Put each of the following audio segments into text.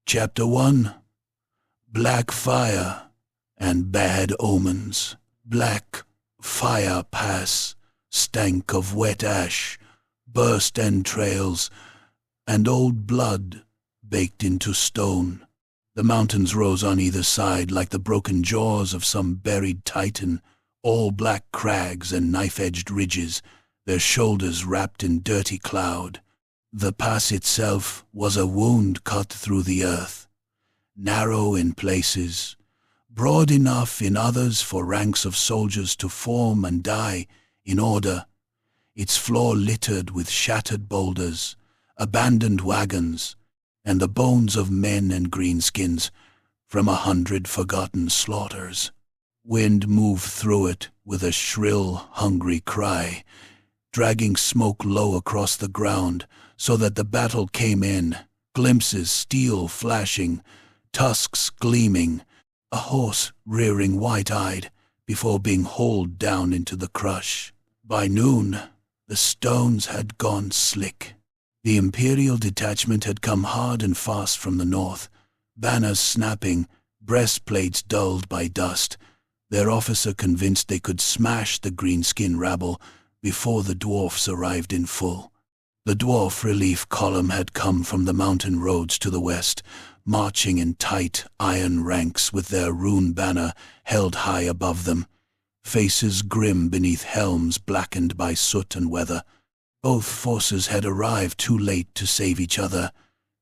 Chapter 1. Black Fire and Bad Omens. Black fire pass, stank of wet ash, burst entrails, and old blood baked into stone. The mountains rose on either side like the broken jaws of some buried titan, all black crags and knife-edged ridges, their shoulders wrapped in dirty cloud. The pass itself was a wound cut through the earth, narrow in places, broad enough in others for ranks of soldiers to form and die in order, its floor littered with shattered boulders, abandoned wagons, and the bones of men and greenskins from 100 forgotten slaughters. Wind moved through it with a shrill, hungry cry, dragging smoke low across the ground so that the battle came in, glimpses, steel flashing, tusks gleaming, a horse rearing white-eyed before being hauled down into the crush. By noon, the stones had gone slick. The Imperial detachment had come hard and fast from the north, banners snapping, breastplates dulled by dust, their officer convinced they could smash the greenskin rabble before the dwarfs arrived in full. The dwarf relief column had come from the mountain roads to the west, marching in tight iron ranks with their rune banner held high above them, faces grim beneath helms blackened by soot and weather. Both forces had arrived too late to save each other,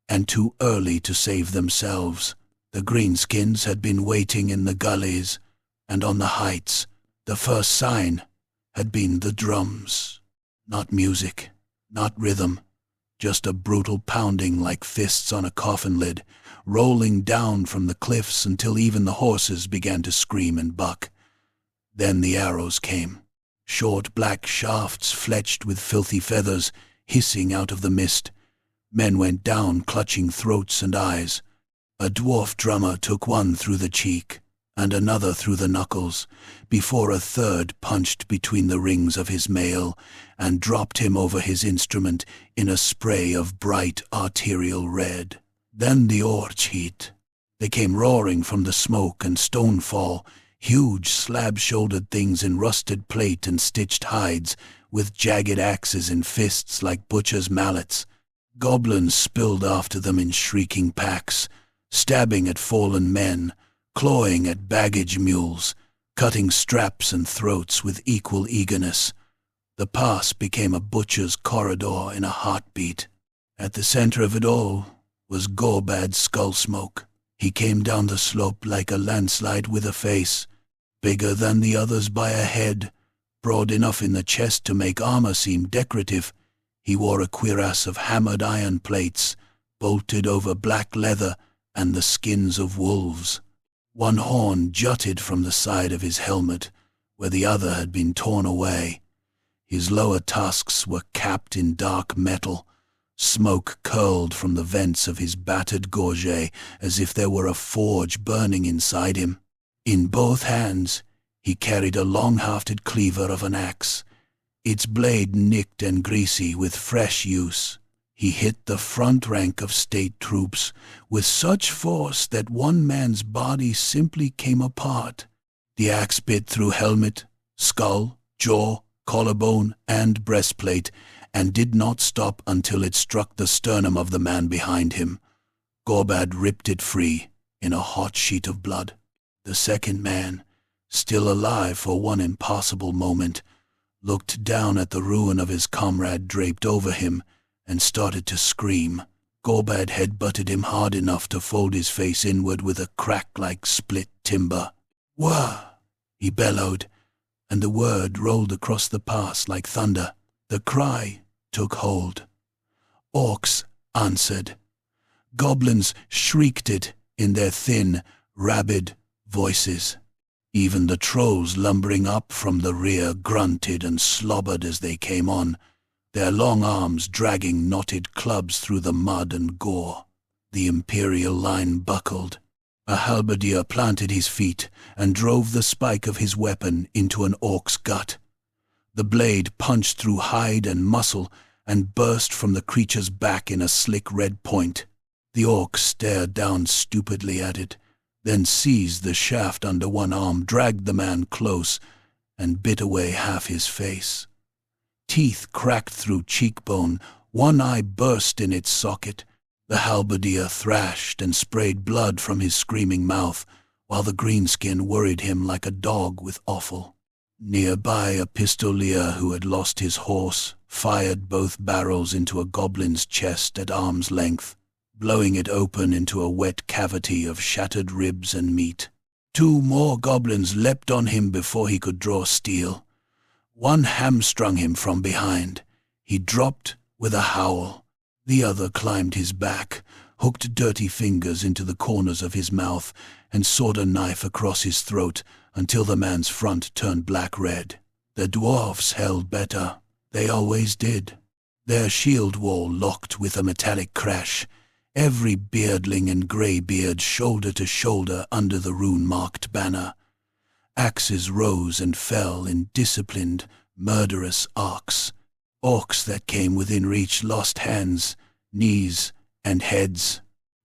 and too early to save themselves. The greenskins had been waiting in the gullies, and on the heights, the first sign had been the drums. Not music, not rhythm, just a brutal pounding like fists on a coffin lid, rolling down from the cliffs until even the horses began to scream and buck. Then the arrows came, short black shafts fletched with filthy feathers hissing out of the mist. Men went down clutching throats and eyes. A dwarf drummer took one through the cheek, and another through the knuckles, before a third punched between the rings of his mail and dropped him over his instrument in a spray of bright arterial red. Then the orch heat. They came roaring from the smoke and stonefall, huge slab-shouldered things in rusted plate and stitched hides, with jagged axes in fists like butchers' mallets. Goblins spilled after them in shrieking packs, stabbing at fallen men, clawing at baggage mules, cutting straps and throats with equal eagerness. The pass became a butcher's corridor in a heartbeat. At the center of it all was Gorbad's skull smoke. He came down the slope like a landslide with a face, bigger than the others by a head, broad enough in the chest to make armor seem decorative. He wore a cuirass of hammered iron plates, bolted over black leather and the skins of wolves. One horn jutted from the side of his helmet, where the other had been torn away. His lower tusks were capped in dark metal. Smoke curled from the vents of his battered gorget as if there were a forge burning inside him. In both hands he carried a long-hafted cleaver of an axe, its blade nicked and greasy with fresh use. He hit the front rank of state troops with such force that one man's body simply came apart. The axe bit through helmet, skull, jaw, collarbone, and breastplate, and did not stop until it struck the sternum of the man behind him. Gorbad ripped it free in a hot sheet of blood. The second man, still alive for one impossible moment, looked down at the ruin of his comrade draped over him and started to scream. Gorbad headbutted him hard enough to fold his face inward with a crack like split timber. "Waaagh!" he bellowed, and the word rolled across the pass like thunder. The cry took hold. Orcs answered. Goblins shrieked it in their thin, rabid voices. Even the trolls lumbering up from the rear grunted and slobbered as they came on, their long arms dragging knotted clubs through the mud and gore. The Imperial line buckled. A halberdier planted his feet and drove the spike of his weapon into an orc's gut. The blade punched through hide and muscle and burst from the creature's back in a slick red point. The orc stared down stupidly at it, then seized the shaft under one arm, dragged the man close, and bit away half his face. Teeth cracked through cheekbone, one eye burst in its socket. The halberdier thrashed and sprayed blood from his screaming mouth, while the greenskin worried him like a dog with offal. Nearby, a pistolier who had lost his horse fired both barrels into a goblin's chest at arm's length, blowing it open into a wet cavity of shattered ribs and meat. 2 more goblins leapt on him before he could draw steel. One hamstrung him from behind. He dropped with a howl. The other climbed his back, hooked dirty fingers into the corners of his mouth, and sawed a knife across his throat until the man's front turned black-red. The dwarfs held better. They always did. Their shield wall locked with a metallic crash, every beardling and greybeard shoulder to shoulder under the rune-marked banner. Axes rose and fell in disciplined, murderous arcs. Orcs that came within reach lost hands, knees, and heads.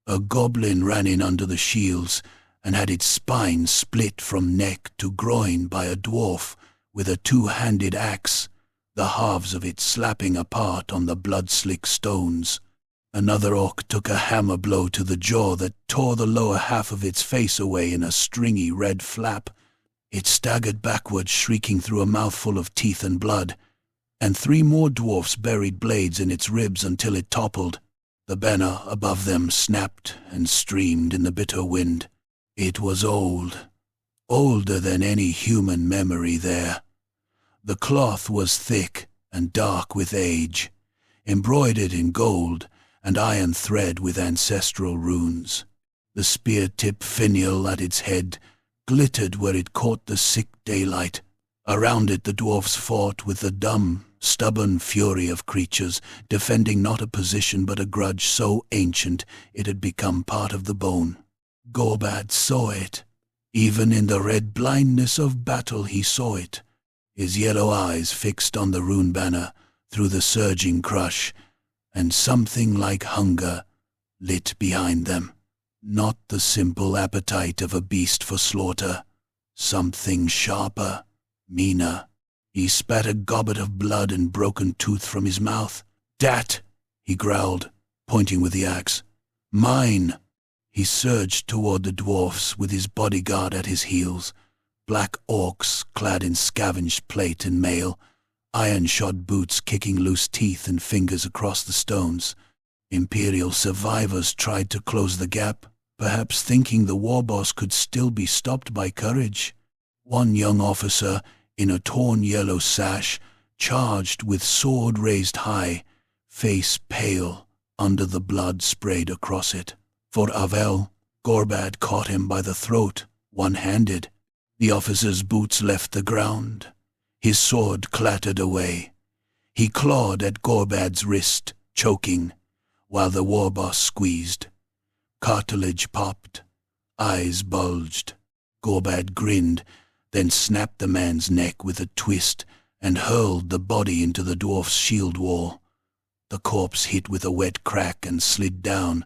A goblin ran in under the shields and had its spine split from neck to groin by a dwarf with a 2-handed axe, the halves of it slapping apart on the blood-slick stones. Another orc took a hammer blow to the jaw that tore the lower half of its face away in a stringy red flap. It staggered backward, shrieking through a mouthful of teeth and blood, and 3 more dwarfs buried blades in its ribs until it toppled. The banner above them snapped and streamed in the bitter wind. It was old, older than any human memory there. The cloth was thick and dark with age, embroidered in gold and iron thread with ancestral runes. The spear-tip finial at its head glittered where it caught the sick daylight. Around it the dwarfs fought with the dumb, stubborn fury of creatures, defending not a position but a grudge so ancient it had become part of the bone. Gorbad saw it. Even in the red blindness of battle he saw it, his yellow eyes fixed on the rune banner through the surging crush, and something like hunger lit behind them. Not the simple appetite of a beast for slaughter, something sharper, meaner. He spat a gobbet of blood and broken tooth from his mouth. "Dat!" he growled, pointing with the axe. "Mine!" He surged toward the dwarfs with his bodyguard at his heels, black orcs clad in scavenged plate and mail, iron-shod boots kicking loose teeth and fingers across the stones. Imperial survivors tried to close the gap, perhaps thinking the war boss could still be stopped by courage. One young officer, in a torn yellow sash, charged with sword raised high, face pale under the blood sprayed across it. For Averland, Gorbad caught him by the throat, one-handed. The officer's boots left the ground. His sword clattered away. He clawed at Gorbad's wrist, choking, while the war boss squeezed. Cartilage popped. Eyes bulged. Gorbad grinned, then snapped the man's neck with a twist and hurled the body into the dwarf's shield wall. The corpse hit with a wet crack and slid down,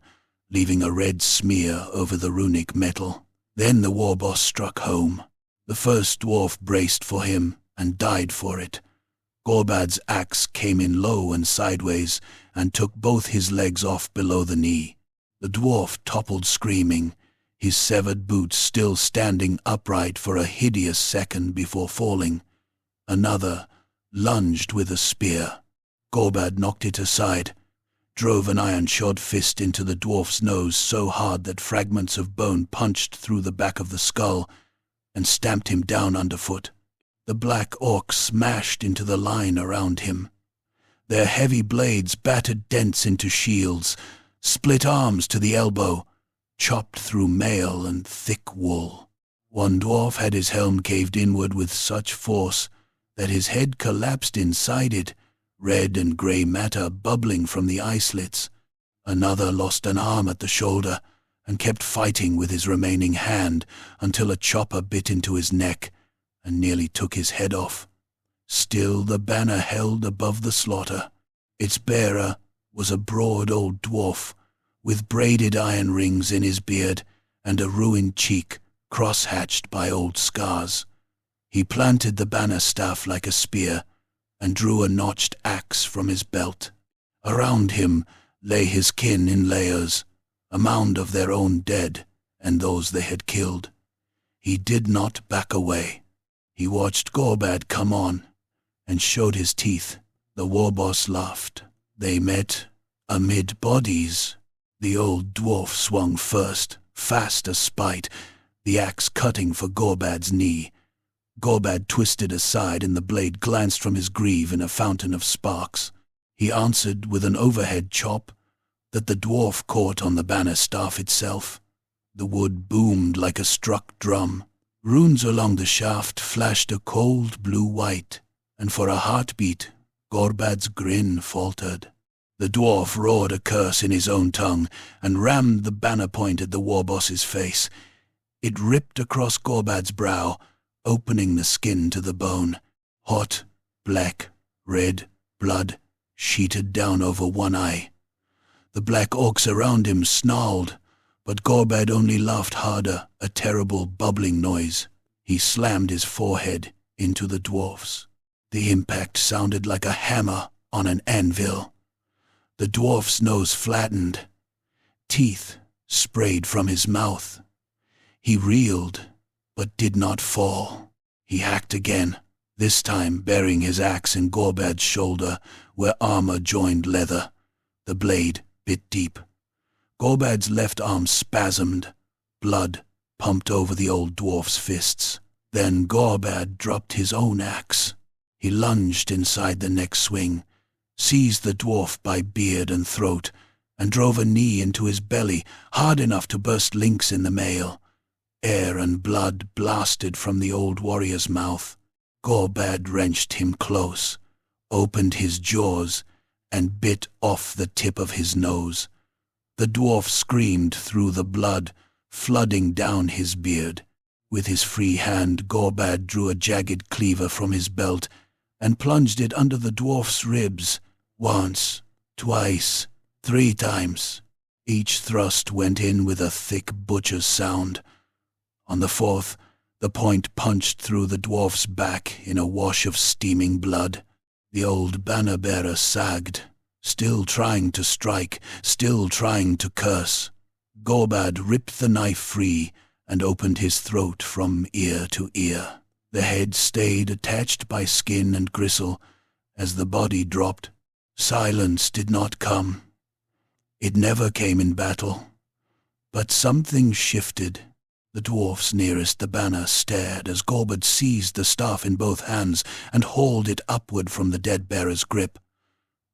leaving a red smear over the runic metal. Then the war boss struck home. The first dwarf braced for him and died for it. Gorbad's axe came in low and sideways and took both his legs off below the knee. The dwarf toppled screaming, his severed boots still standing upright for a hideous second before falling. Another lunged with a spear. Gorbad knocked it aside, drove an iron-shod fist into the dwarf's nose so hard that fragments of bone punched through the back of the skull, and stamped him down underfoot. The black orcs smashed into the line around him. Their heavy blades battered dents into shields, split arms to the elbow, chopped through mail and thick wool. One dwarf had his helm caved inward with such force that his head collapsed inside it, red and grey matter bubbling from the eye slits. Another lost an arm at the shoulder and kept fighting with his remaining hand until a chopper bit into his neck and nearly took his head off. Still the banner held above the slaughter. Its bearer was a broad old dwarf with braided iron rings in his beard and a ruined cheek cross-hatched by old scars. He planted the banner staff like a spear and drew a notched axe from his belt. Around him lay his kin in layers, a mound of their own dead and those they had killed. He did not back away. He watched Gorbad come on and showed his teeth. The warboss laughed. They met amid bodies. The old dwarf swung first, fast as spite, the axe cutting for Gorbad's knee. Gorbad twisted aside and the blade glanced from his greave in a fountain of sparks. He answered with an overhead chop that the dwarf caught on the banner staff itself. The wood boomed like a struck drum. Runes along the shaft flashed a cold blue-white, and for a heartbeat, Gorbad's grin faltered. The dwarf roared a curse in his own tongue and rammed the banner point at the warboss's face. It ripped across Gorbad's brow, opening the skin to the bone. Hot, black, red blood sheeted down over one eye. The black orcs around him snarled, but Gorbad only laughed harder, a terrible bubbling noise. He slammed his forehead into the dwarf's. The impact sounded like a hammer on an anvil. The dwarf's nose flattened. Teeth sprayed from his mouth. He reeled, but did not fall. He hacked again, this time bearing his axe in Gorbad's shoulder, where armor joined leather. The blade bit deep. Gorbad's left arm spasmed. Blood pumped over the old dwarf's fists. Then Gorbad dropped his own axe. He lunged inside the next swing, seized the dwarf by beard and throat, and drove a knee into his belly, hard enough to burst links in the mail. Air and blood blasted from the old warrior's mouth. Gorbad wrenched him close, opened his jaws, and bit off the tip of his nose. The dwarf screamed through the blood, flooding down his beard. With his free hand, Gorbad drew a jagged cleaver from his belt and plunged it under the dwarf's ribs. Once, twice, 3 times. Each thrust went in with a thick butcher's sound. On the 4th, the point punched through the dwarf's back in a wash of steaming blood. The old banner-bearer sagged, still trying to strike, still trying to curse. Gorbad ripped the knife free and opened his throat from ear to ear. The head stayed attached by skin and gristle as the body dropped. Silence did not come. It never came in battle. But something shifted. The dwarfs nearest the banner stared as Gorbad seized the staff in both hands and hauled it upward from the dead bearer's grip.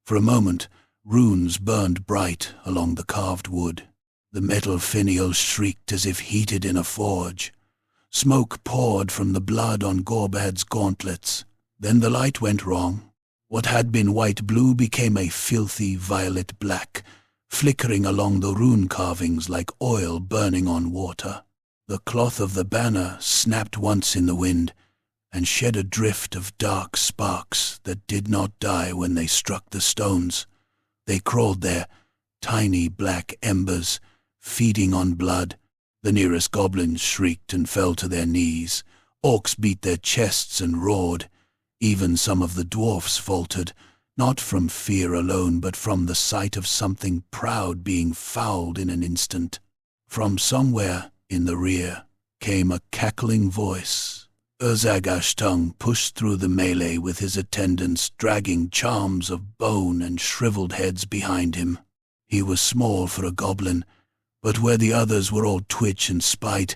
For a moment, runes burned bright along the carved wood. The metal finial shrieked as if heated in a forge. Smoke poured from the blood on Gorbad's gauntlets. Then the light went wrong. What had been white-blue became a filthy violet-black, flickering along the rune carvings like oil burning on water. The cloth of the banner snapped once in the wind and shed a drift of dark sparks that did not die when they struck the stones. They crawled there, tiny black embers, feeding on blood. The nearest goblins shrieked and fell to their knees. Orcs beat their chests and roared. Even some of the dwarfs faltered, not from fear alone, but from the sight of something proud being fouled in an instant. From somewhere in the rear came a cackling voice. Urzagashtung pushed through the melee with his attendants, dragging charms of bone and shriveled heads behind him. He was small for a goblin, but where the others were all twitch and spite,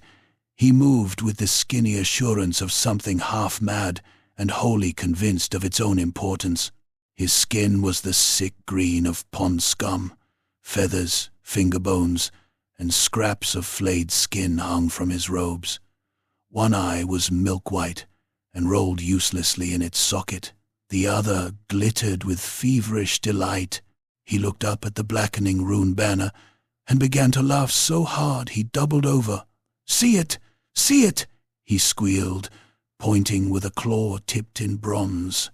he moved with the skinny assurance of something half-mad and wholly convinced of its own importance. His skin was the sick green of pond scum. Feathers, finger bones, and scraps of flayed skin hung from his robes. One eye was milk-white and rolled uselessly in its socket. The other glittered with feverish delight. He looked up at the blackening rune banner and began to laugh so hard he doubled over. "See it! See it!" he squealed, pointing with a claw tipped in bronze.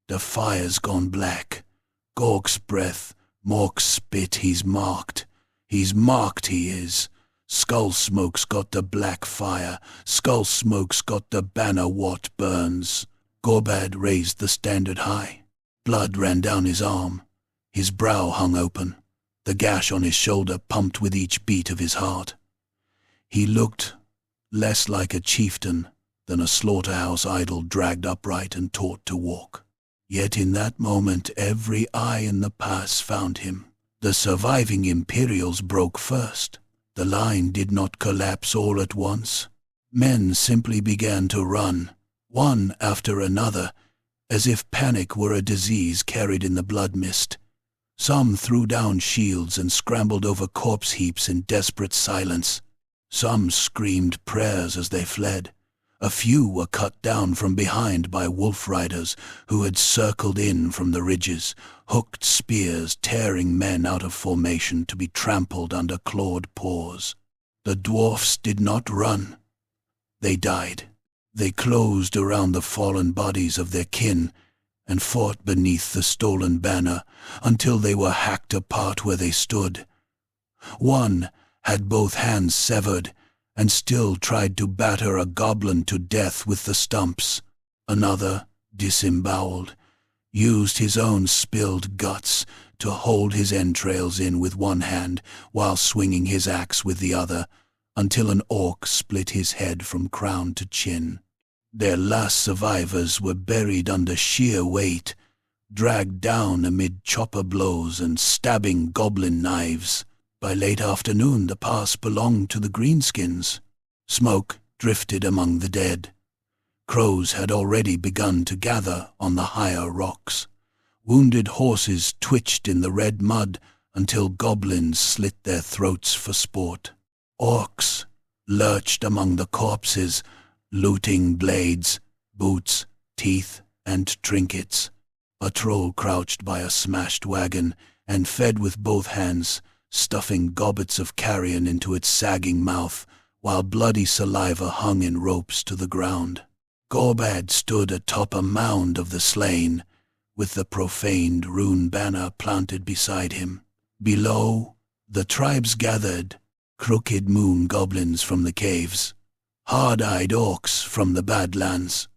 "The fire's gone black. Gork's breath, Mork's spit he's marked. He's marked, he is. Skull smoke's got the black fire. Skull smoke's got the banner what burns. Gorbad raised the standard high. Blood ran down his arm. His brow hung open. The gash on his shoulder pumped with each beat of his heart. He looked less like a chieftain than a slaughterhouse idol dragged upright and taught to walk. Yet in that moment every eye in the pass found him. The surviving Imperials broke first. The line did not collapse all at once. Men simply began to run, one after another, as if panic were a disease carried in the blood mist. Some threw down shields and scrambled over corpse heaps in desperate silence. Some screamed prayers as they fled. A few were cut down from behind by wolf riders who had circled in from the ridges, hooked spears tearing men out of formation to be trampled under clawed paws. The dwarfs did not run. They died. They closed around the fallen bodies of their kin and fought beneath the stolen banner until they were hacked apart where they stood. One had both hands severed and still tried to batter a goblin to death with the stumps. Another, disemboweled, used his own spilled guts to hold his entrails in with one hand while swinging his axe with the other, until an orc split his head from crown to chin. Their last survivors were buried under sheer weight, dragged down amid chopper blows and stabbing goblin knives. By late afternoon the pass belonged to the greenskins. Smoke drifted among the dead. Crows had already begun to gather on the higher rocks. Wounded horses twitched in the red mud until goblins slit their throats for sport. Orcs lurched among the corpses, looting blades, boots, teeth, and trinkets. A troll crouched by a smashed wagon and fed with both hands, stuffing gobbets of carrion into its sagging mouth, while bloody saliva hung in ropes to the ground. Gorbad stood atop a mound of the slain, with the profaned rune banner planted beside him. Below, the tribes gathered, crooked moon goblins from the caves, hard-eyed orcs from the Badlands,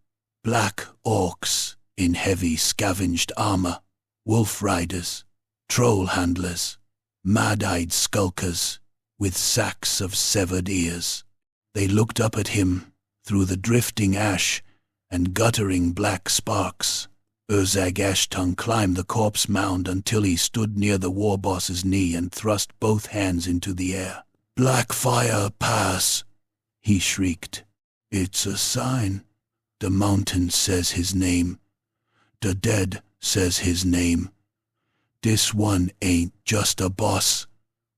black orcs in heavy scavenged armor, wolf riders, troll handlers, mad-eyed skulkers with sacks of severed ears. They looked up at him through the drifting ash and guttering black sparks. Urzag Ashtung climbed the corpse mound until he stood near the war boss's knee and thrust both hands into the air. "Black fire pass," he shrieked. "It's a sign. The mountain says his name. The dead says his name. This one ain't just a boss.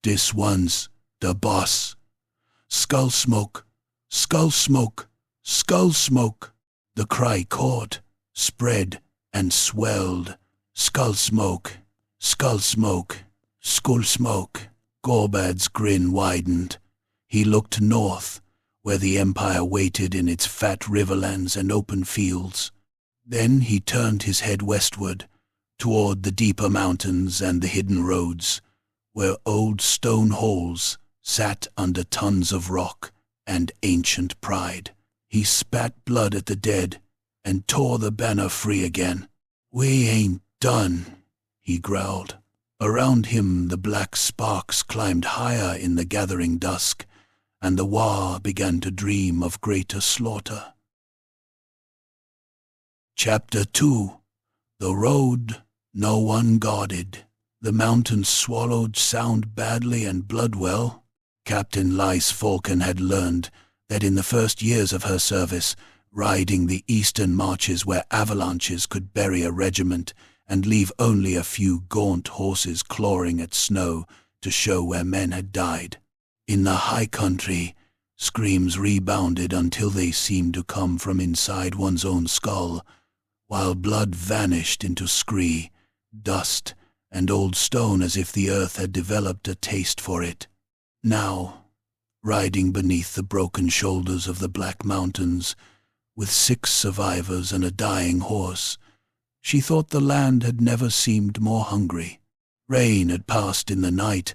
This one's the boss. Skull smoke, skull smoke, skull smoke." The cry caught, spread, and swelled. Skull smoke, skull smoke, skull smoke. Gorbad's grin widened. He looked north, where the Empire waited in its fat riverlands and open fields. Then he turned his head westward, toward the deeper mountains and the hidden roads, where old stone halls sat under tons of rock and ancient pride. He spat blood at the dead and tore the banner free again. "We ain't done," he growled. Around him the black sparks climbed higher in the gathering dusk, and the Waaagh began to dream of greater slaughter. Chapter 2. The road no one guarded. The mountains swallowed sound badly and Bloodwell. Captain Lys Falcon had learned that in the first years of her service, riding the eastern marches where avalanches could bury a regiment and leave only a few gaunt horses clawing at snow to show where men had died. In the high country, screams rebounded until they seemed to come from inside one's own skull, while blood vanished into scree, dust, and old stone as if the earth had developed a taste for it. Now, riding beneath the broken shoulders of the Black Mountains, with 6 survivors and a dying horse, she thought the land had never seemed more hungry. Rain had passed in the night,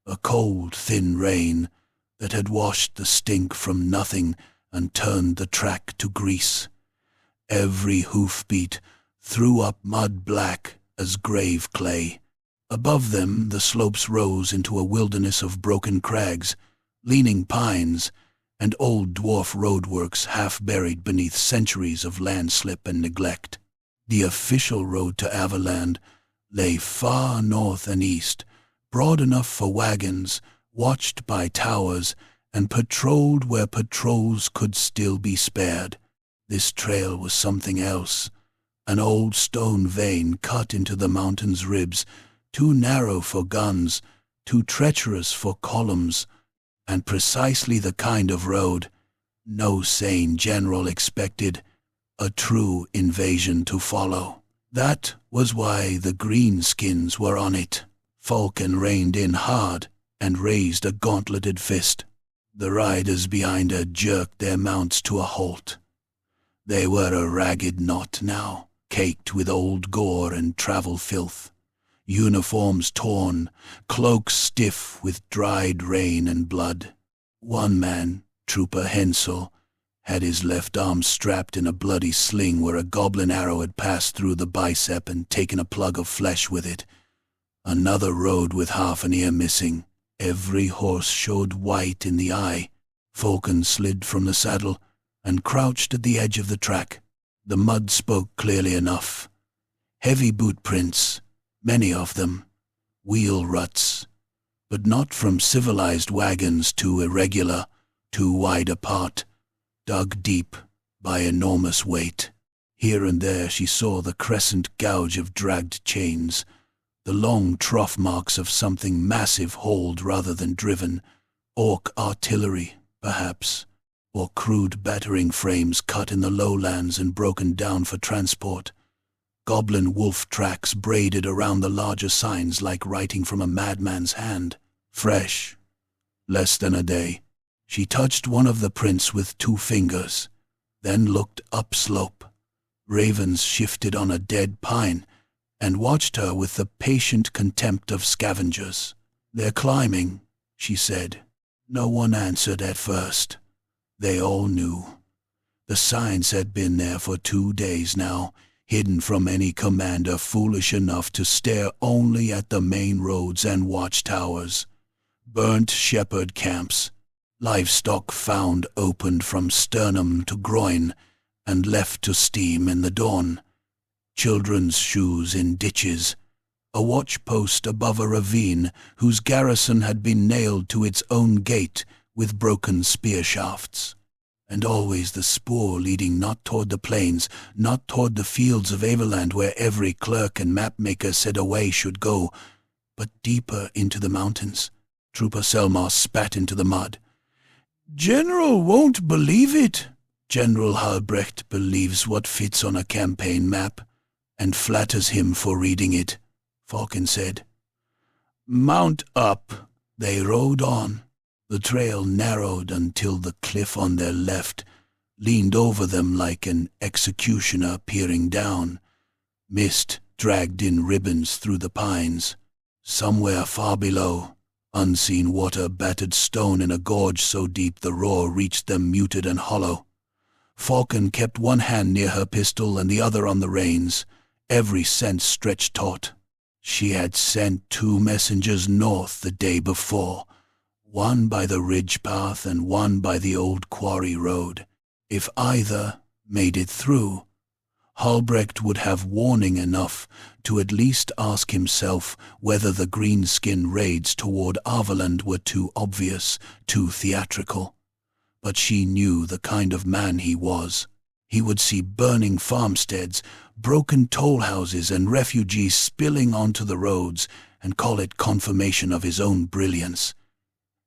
a cold, thin rain that had washed the stink from nothing and turned the track to grease. Every hoofbeat threw up mud black as grave clay. Above them the slopes rose into a wilderness of broken crags, leaning pines, and old dwarf roadworks half buried beneath centuries of landslip and neglect. The official road to Averland lay far north and east, broad enough for wagons, watched by towers, and patrolled where patrols could still be spared. This trail was something else, an old stone vein cut into the mountain's ribs, too narrow for guns, too treacherous for columns, and precisely the kind of road no sane general expected a true invasion to follow. That was why the greenskins were on it. Falcon reined in hard and raised a gauntleted fist. The riders behind her jerked their mounts to a halt. They were a ragged knot now, caked with old gore and travel filth. Uniforms torn, cloaks stiff with dried rain and blood. One man, Trooper Hensel, had his left arm strapped in a bloody sling where a goblin arrow had passed through the bicep and taken a plug of flesh with it. Another rode with half an ear missing. Every horse showed white in the eye. Falcon slid from the saddle and crouched at the edge of the track. The mud spoke clearly enough. Heavy boot prints, many of them, wheel ruts, but not from civilized wagons, too irregular, too wide apart, dug deep by enormous weight. Here and there she saw the crescent gouge of dragged chains, the long trough marks of something massive hauled rather than driven, orc artillery, perhaps, or crude battering frames cut in the lowlands and broken down for transport. Goblin wolf tracks braided around the larger signs like writing from a madman's hand. Fresh. Less than a day. She touched one of the prints with 2 fingers, then looked upslope. Ravens shifted on a dead pine and watched her with the patient contempt of scavengers. "They're climbing," she said. No one answered at first. They all knew. The signs had been there for 2 days now, hidden from any commander foolish enough to stare only at the main roads and watchtowers. Burnt shepherd camps, livestock found opened from sternum to groin and left to steam in the dawn, children's shoes in ditches, a watch-post above a ravine whose garrison had been nailed to its own gate with broken spear shafts. And always the spoor leading not toward the plains, not toward the fields of Averland where every clerk and mapmaker said a way should go, but deeper into the mountains. Trooper Selmar spat into the mud. "General won't believe it." General Halbrecht believes what fits on a campaign map, and flatters him for reading it, Falcon said. "Mount up." They rode on. The trail narrowed until the cliff on their left leaned over them like an executioner peering down. Mist dragged in ribbons through the pines. Somewhere far below, unseen water battered stone in a gorge so deep the roar reached them muted and hollow. Falcon kept one hand near her pistol and the other on the reins, every sense stretched taut. She had sent 2 messengers north the day before, one by the ridge path and one by the old quarry road. If either made it through, Halbrecht would have warning enough to at least ask himself whether the greenskin raids toward Averland were too obvious, too theatrical. But she knew the kind of man he was. He would see burning farmsteads, broken toll houses, and refugees spilling onto the roads and call it confirmation of his own brilliance.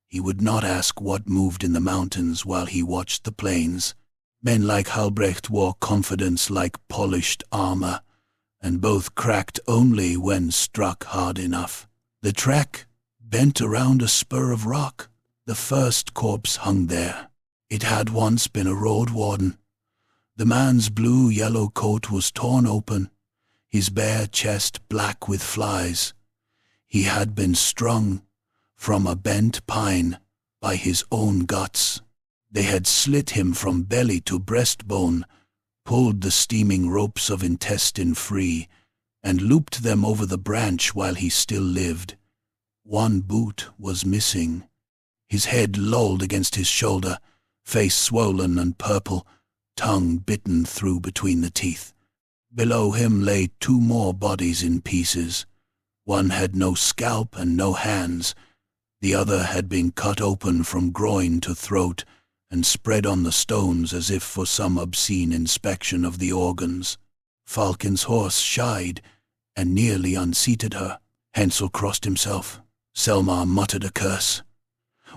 He would not ask what moved in the mountains while he watched the plains. Men like Halbrecht wore confidence like polished armor, and both cracked only when struck hard enough. The track bent around a spur of rock. The first corpse hung there. It had once been a road warden. The man's blue-yellow coat was torn open, his bare chest black with flies. He had been strung, from a bent pine by his own guts. They had slit him from belly to breastbone, pulled the steaming ropes of intestine free, and looped them over the branch while he still lived. One boot was missing. His head lolled against his shoulder, face swollen and purple, tongue bitten through between the teeth. Below him lay two more bodies in pieces. One had no scalp and no hands. The other had been cut open from groin to throat and spread on the stones as if for some obscene inspection of the organs. Falcon's horse shied and nearly unseated her. Hensel crossed himself. Selmar muttered a curse.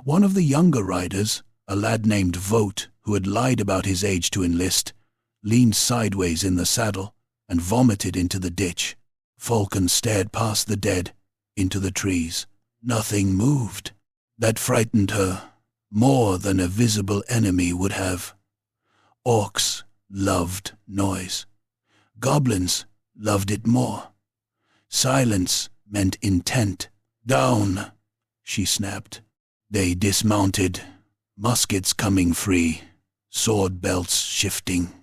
One of the younger riders, a lad named Vote, who had lied about his age to enlist, leaned sideways in the saddle and vomited into the ditch. Falcon stared past the dead, into the trees. Nothing moved. That frightened her more than a visible enemy would have. Orcs loved noise. Goblins loved it more. Silence meant intent. "Down," she snapped. They dismounted, muskets coming free, sword belts shifting.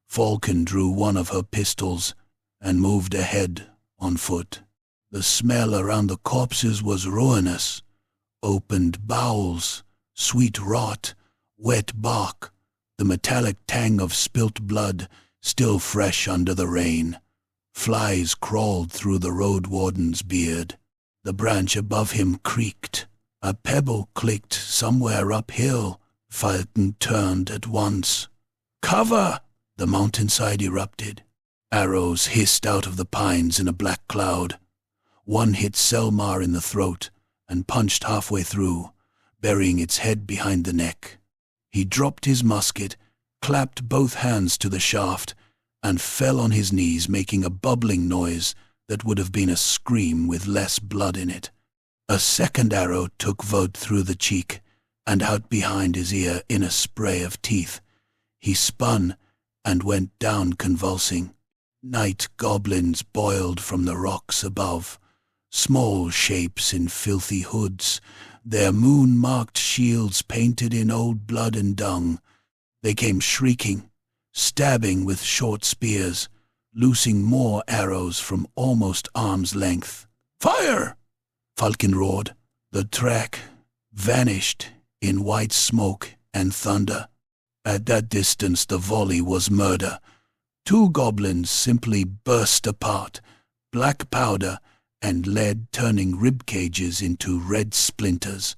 Falcon drew one of her pistols and moved ahead on foot. The smell around the corpses was ruinous. Opened bowels, sweet rot, wet bark, the metallic tang of spilt blood still fresh under the rain. Flies crawled through the road warden's beard. The branch above him creaked. A pebble clicked somewhere uphill. Falcon turned at once. "Cover!" The mountainside erupted. Arrows hissed out of the pines in a black cloud. One hit Selmar in the throat and punched halfway through, burying its head behind the neck. He dropped his musket, clapped both hands to the shaft, and fell on his knees, making a bubbling noise that would have been a scream with less blood in it. A second arrow took Vote through the cheek and out behind his ear in a spray of teeth. He spun and went down convulsing. Night goblins boiled from the rocks above, small shapes in filthy hoods, their moon-marked shields painted in old blood and dung. They came shrieking, stabbing with short spears, loosing more arrows from almost arm's length. "Fire!" Falcon roared. The track vanished in white smoke and thunder. At that distance the volley was murder. Two goblins simply burst apart, black powder and lead turning rib cages into red splinters.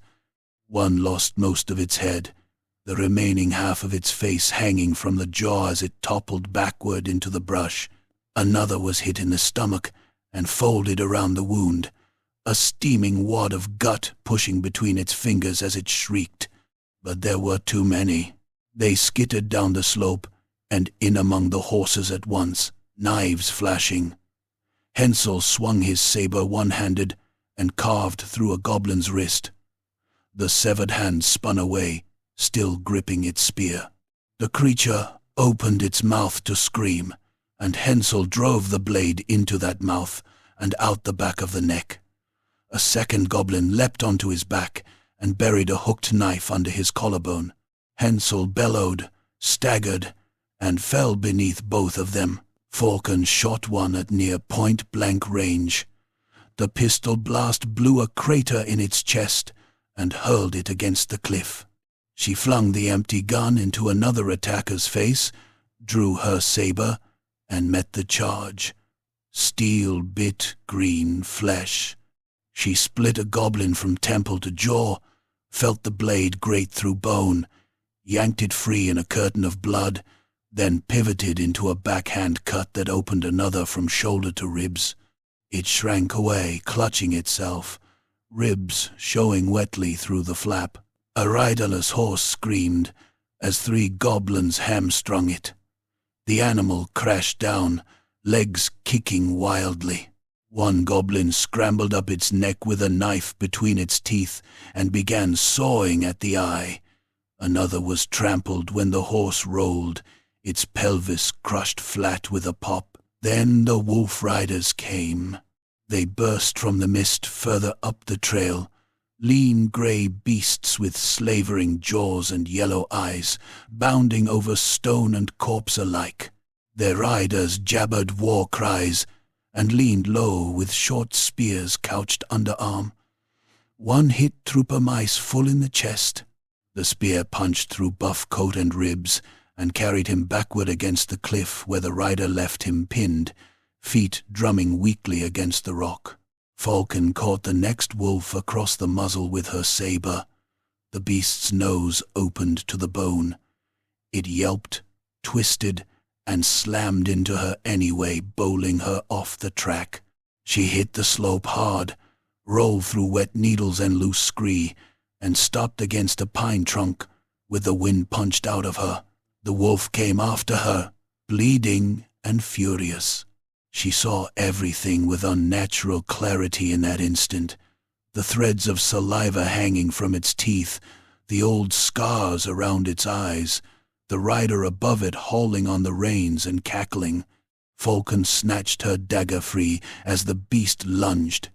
One lost most of its head, the remaining half of its face hanging from the jaw as it toppled backward into the brush. Another was hit in the stomach and folded around the wound, a steaming wad of gut pushing between its fingers as it shrieked. But there were too many. They skittered down the slope and in among the horses at once, knives flashing. Hensel swung his saber one-handed and carved through a goblin's wrist. The severed hand spun away, still gripping its spear. The creature opened its mouth to scream, and Hensel drove the blade into that mouth and out the back of the neck. A second goblin leapt onto his back and buried a hooked knife under his collarbone. Hensel bellowed, staggered, and fell beneath both of them. Falcon shot one at near point-blank range. The pistol blast blew a crater in its chest and hurled it against the cliff. She flung the empty gun into another attacker's face, drew her saber, and met the charge. Steel bit green flesh. She split a goblin from temple to jaw, felt the blade grate through bone, yanked it free in a curtain of blood, then pivoted into a backhand cut that opened another from shoulder to ribs. It shrank away, clutching itself, ribs showing wetly through the flap. A riderless horse screamed as three goblins hamstrung it. The animal crashed down, legs kicking wildly. One goblin scrambled up its neck with a knife between its teeth and began sawing at the eye. Another was trampled when the horse rolled, its pelvis crushed flat with a pop. Then the wolf riders came. They burst from the mist further up the trail, lean grey beasts with slavering jaws and yellow eyes, bounding over stone and corpse alike. Their riders jabbered war cries and leaned low with short spears couched underarm. One hit trooper mice full in the chest. The spear punched through buff coat and ribs and carried him backward against the cliff where the rider left him pinned, feet drumming weakly against the rock. Falcon caught the next wolf across the muzzle with her saber. The beast's nose opened to the bone. It yelped, twisted, and slammed into her anyway, bowling her off the track. She hit the slope hard, rolled through wet needles and loose scree, and stopped against a pine trunk with the wind punched out of her. The wolf came after her, bleeding and furious. She saw everything with unnatural clarity in that instant, the threads of saliva hanging from its teeth, the old scars around its eyes, the rider above it hauling on the reins and cackling. Falcon snatched her dagger free as the beast lunged.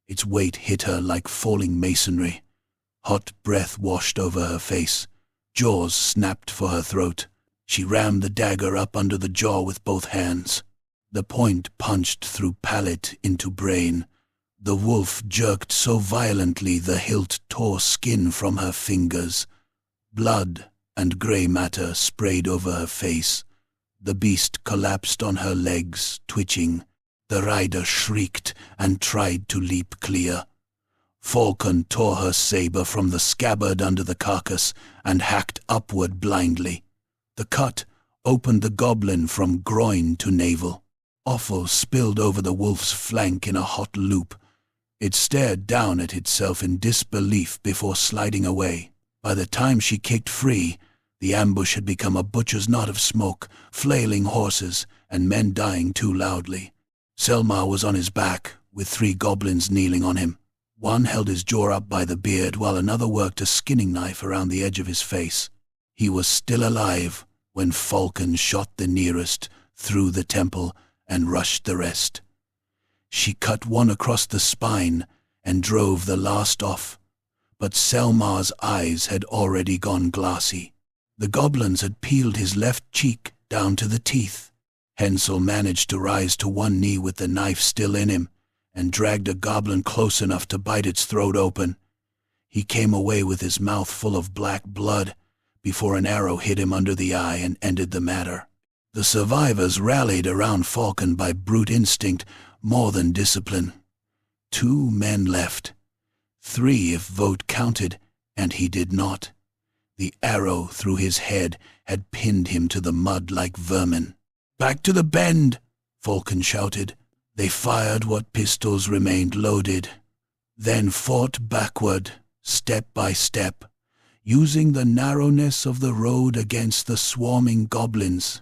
Its weight hit her like falling masonry. Hot breath washed over her face. Jaws snapped for her throat. She rammed the dagger up under the jaw with both hands. The point punched through palate into brain. The wolf jerked so violently the hilt tore skin from her fingers. Blood and grey matter sprayed over her face. The beast collapsed on her legs, twitching. The rider shrieked and tried to leap clear. Falcon tore her saber from the scabbard under the carcass and hacked upward blindly. The cut opened the goblin from groin to navel. Offal spilled over the wolf's flank in a hot loop. It stared down at itself in disbelief before sliding away. By the time she kicked free, the ambush had become a butcher's knot of smoke, flailing horses, and men dying too loudly. Selmar was on his back, with 3 goblins kneeling on him. One held his jaw up by the beard, while another worked a skinning knife around the edge of his face. He was still alive when Falcon shot the nearest through the temple and rushed the rest. She cut one across the spine and drove the last off, but Selmar's eyes had already gone glassy. The goblins had peeled his left cheek down to the teeth. Hensel managed to rise to one knee with the knife still in him and dragged a goblin close enough to bite its throat open. He came away with his mouth full of black blood before an arrow hit him under the eye and ended the matter. The survivors rallied around Falcon by brute instinct more than discipline. 2 men left. 3 if vote counted, and he did not. The arrow through his head had pinned him to the mud like vermin. "Back to the bend!" Falcon shouted. They fired what pistols remained loaded, then fought backward, step by step, using the narrowness of the road against the swarming goblins.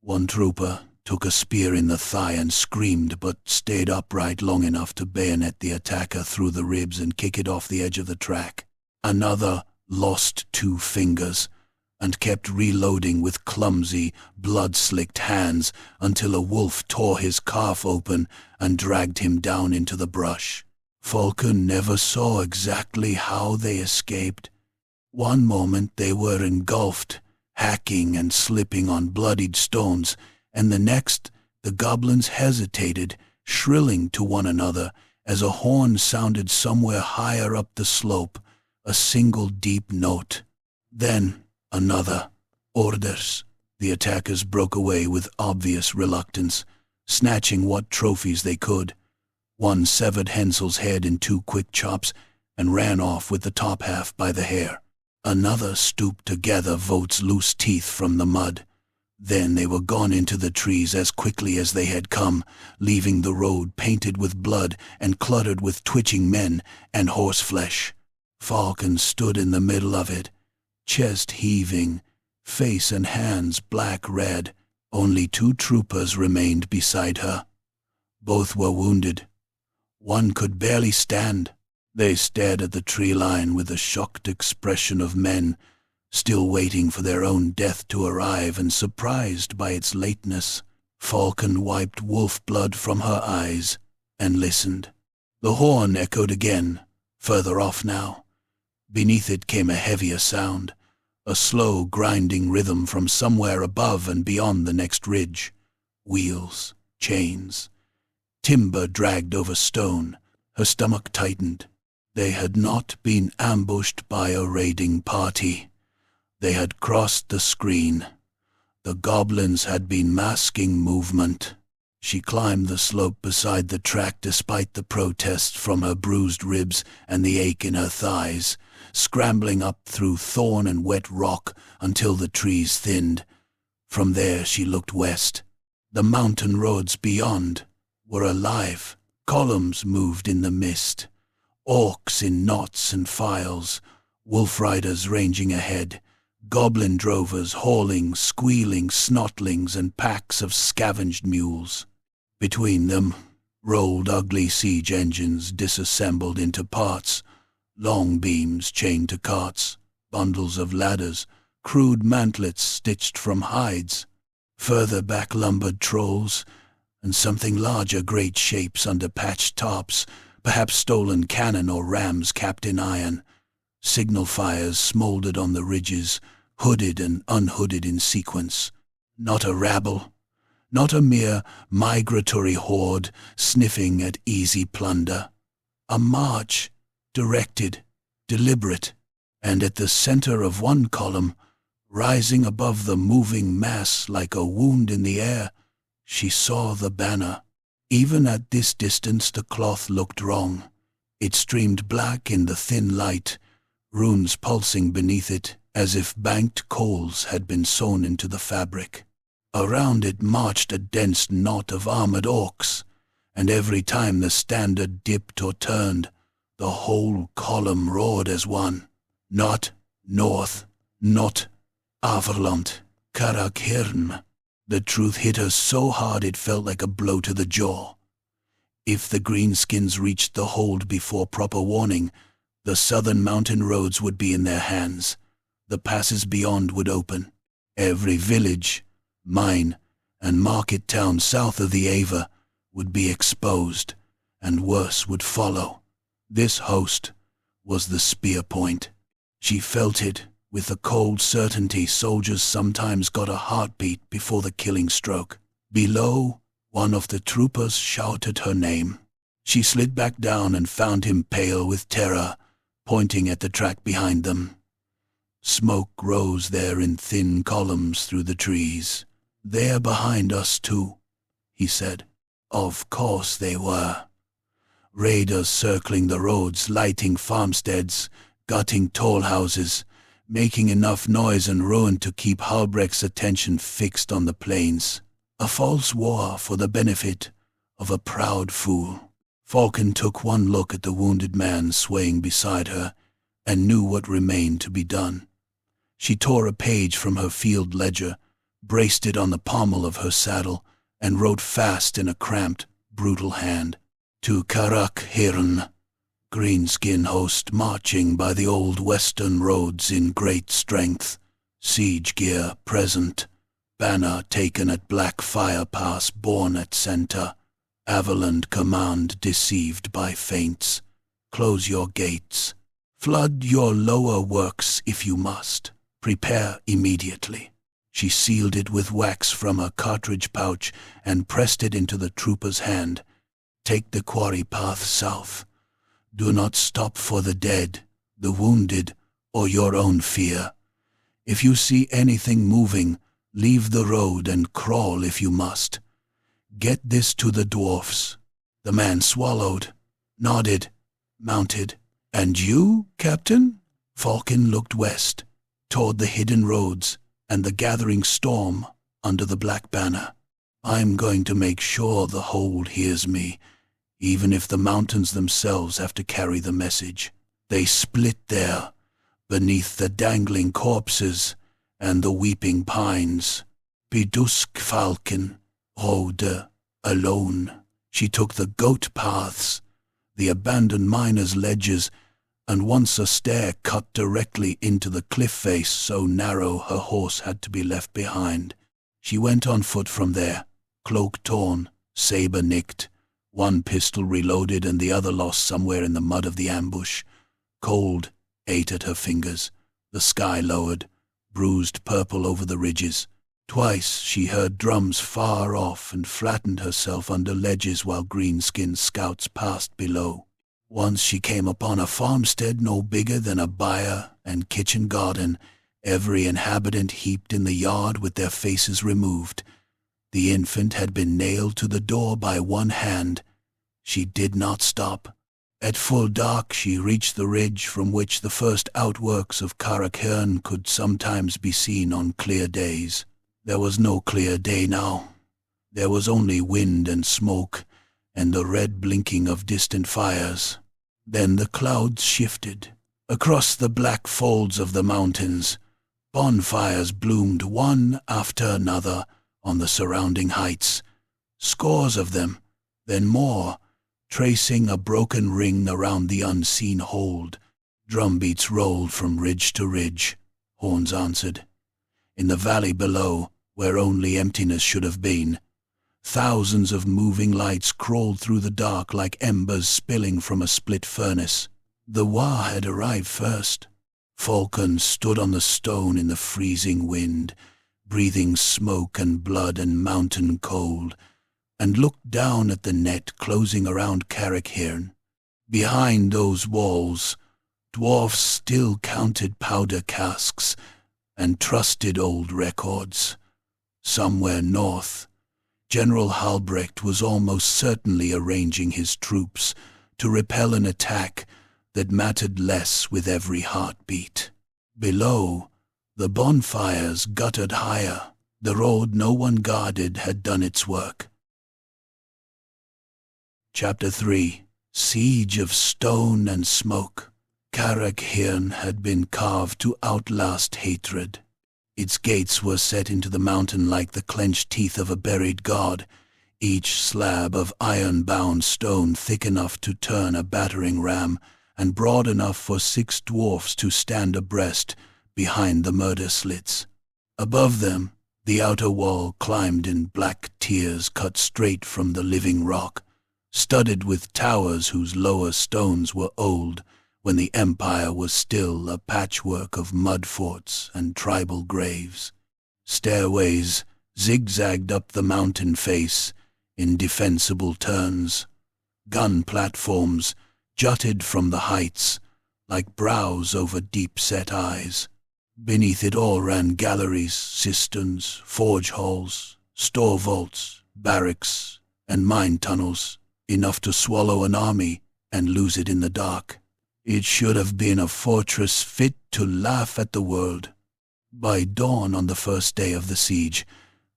One trooper took a spear in the thigh and screamed, but stayed upright long enough to bayonet the attacker through the ribs and kick it off the edge of the track. Another lost 2 fingers and kept reloading with clumsy, blood-slicked hands until a wolf tore his calf open and dragged him down into the brush. Falcon never saw exactly how they escaped. One moment they were engulfed, hacking and slipping on bloodied stones, and the next the goblins hesitated, shrilling to one another as a horn sounded somewhere higher up the slope, a single deep note. Then another. Orders. The attackers broke away with obvious reluctance, snatching what trophies they could. One severed Hensel's head in 2 quick chops and ran off with the top half by the hair. Another stooped to gather Vote's loose teeth from the mud. Then they were gone into the trees as quickly as they had come, leaving the road painted with blood and cluttered with twitching men and horseflesh. Falcon stood in the middle of it, chest heaving, face and hands black-red. Only 2 troopers remained beside her. Both were wounded. One could barely stand. They stared at the tree line with a shocked expression of men, still waiting for their own death to arrive and surprised by its lateness. Falcon wiped wolf blood from her eyes and listened. The horn echoed again, further off now, Beneath it came a heavier sound, a slow grinding rhythm from somewhere above and beyond the next ridge. Wheels, chains, timber dragged over stone. Her stomach tightened. They had not been ambushed by a raiding party. They had crossed the screen. The goblins had been masking movement. She climbed the slope beside the track despite the protests from her bruised ribs and the ache in her thighs, scrambling up through thorn and wet rock until the trees thinned. From there she looked west. The mountain roads beyond were alive. Columns moved in the mist. Orcs in knots and files, wolf riders ranging ahead, goblin drovers hauling squealing snotlings and packs of scavenged mules. Between them rolled ugly siege engines disassembled into parts, long beams chained to carts, bundles of ladders, crude mantlets stitched from hides. Further back lumbered trolls, and something larger great shapes under patched tops, perhaps stolen cannon or rams capped in iron. Signal fires smoldered on the ridges, hooded and unhooded in sequence. Not a rabble, not a mere migratory horde sniffing at easy plunder. A march, directed, deliberate, and at the center of one column, rising above the moving mass like a wound in the air, she saw the banner. Even at this distance the cloth looked wrong. It streamed black in the thin light, runes pulsing beneath it as if banked coals had been sewn into the fabric. Around it marched a dense knot of armored orcs, and every time the standard dipped or turned, the whole column roared as one. Not north, not Averland, Karak Hirn. The truth hit her so hard it felt like a blow to the jaw. If the greenskins reached the hold before proper warning, the southern mountain roads would be in their hands. The passes beyond would open. Every village, mine, and market town south of the Ava would be exposed, and worse would follow. This host was the spear point. She felt it with the cold certainty soldiers sometimes got a heartbeat before the killing stroke. Below, one of the troopers shouted her name. She slid back down and found him pale with terror, pointing at the track behind them. Smoke rose there in thin columns through the trees. "They're behind us too," he said. Of course they were. Raiders circling the roads, lighting farmsteads, gutting tall houses, making enough noise and ruin to keep Halbrecht's attention fixed on the plains. A false war for the benefit of a proud fool. Falcon took one look at the wounded man swaying beside her and knew what remained to be done. She tore a page from her field ledger, braced it on the pommel of her saddle, and wrote fast in a cramped, brutal hand. To Karak Hirn, greenskin host marching by the old western roads in great strength, siege gear present, banner taken at Black Fire Pass borne at center, Averland command deceived by feints. Close your gates. Flood your lower works if you must. Prepare immediately. She sealed it with wax from a cartridge pouch and pressed it into the trooper's hand. Take the quarry path south. Do not stop for the dead, the wounded, or your own fear. If you see anything moving, leave the road and crawl if you must. Get this to the dwarfs. The man swallowed, nodded, mounted. And you, Captain? Falcon looked west, toward the hidden roads and the gathering storm under the black banner. I'm going to make sure the hold hears me, even if the mountains themselves have to carry the message. They split there, beneath the dangling corpses and the weeping pines. Bedusk Falcon, horde, alone. She took the goat paths, the abandoned miners' ledges, and once a stair cut directly into the cliff face so narrow her horse had to be left behind. She went on foot from there, cloak torn, saber nicked, one pistol reloaded and the other lost somewhere in the mud of the ambush. Cold, ate at her fingers. The sky lowered, bruised purple over the ridges. Twice she heard drums far off and flattened herself under ledges while green-skinned scouts passed below. Once she came upon a farmstead no bigger than a byre and kitchen garden, every inhabitant heaped in the yard with their faces removed. The infant had been nailed to the door by one hand. She did not stop. At full dark she reached the ridge from which the first outworks of Karak Hirn could sometimes be seen on clear days. There was no clear day now. There was only wind and smoke, and the red blinking of distant fires. Then the clouds shifted. Across the black folds of the mountains, bonfires bloomed one after another on the surrounding heights. Scores of them, then more, tracing a broken ring around the unseen hold. Drumbeats rolled from ridge to ridge. Horns answered. In the valley below, where only emptiness should have been, thousands of moving lights crawled through the dark like embers spilling from a split furnace. The Waaagh had arrived first. Falcon stood on the stone in the freezing wind, breathing smoke and blood and mountain cold, and looked down at the net closing around Karak Hirn. Behind those walls, dwarfs still counted powder casks and trusted old records. Somewhere north, General Halbrecht was almost certainly arranging his troops to repel an attack that mattered less with every heartbeat. Below, the bonfires guttered higher. The road no one guarded had done its work. Chapter 3. Siege of Stone and Smoke. Karak Hirn had been carved to outlast hatred. Its gates were set into the mountain like the clenched teeth of a buried god, each slab of iron-bound stone thick enough to turn a battering ram and broad enough for 6 dwarfs to stand abreast behind the murder slits. Above them, the outer wall climbed in black tiers cut straight from the living rock, studded with towers whose lower stones were old, when the empire was still a patchwork of mud forts and tribal graves. Stairways zigzagged up the mountain face in defensible turns. Gun platforms jutted from the heights like brows over deep-set eyes. Beneath it all ran galleries, cisterns, forge halls, store vaults, barracks, and mine tunnels, enough to swallow an army and lose it in the dark. It should have been a fortress fit to laugh at the world. By dawn on the first day of the siege,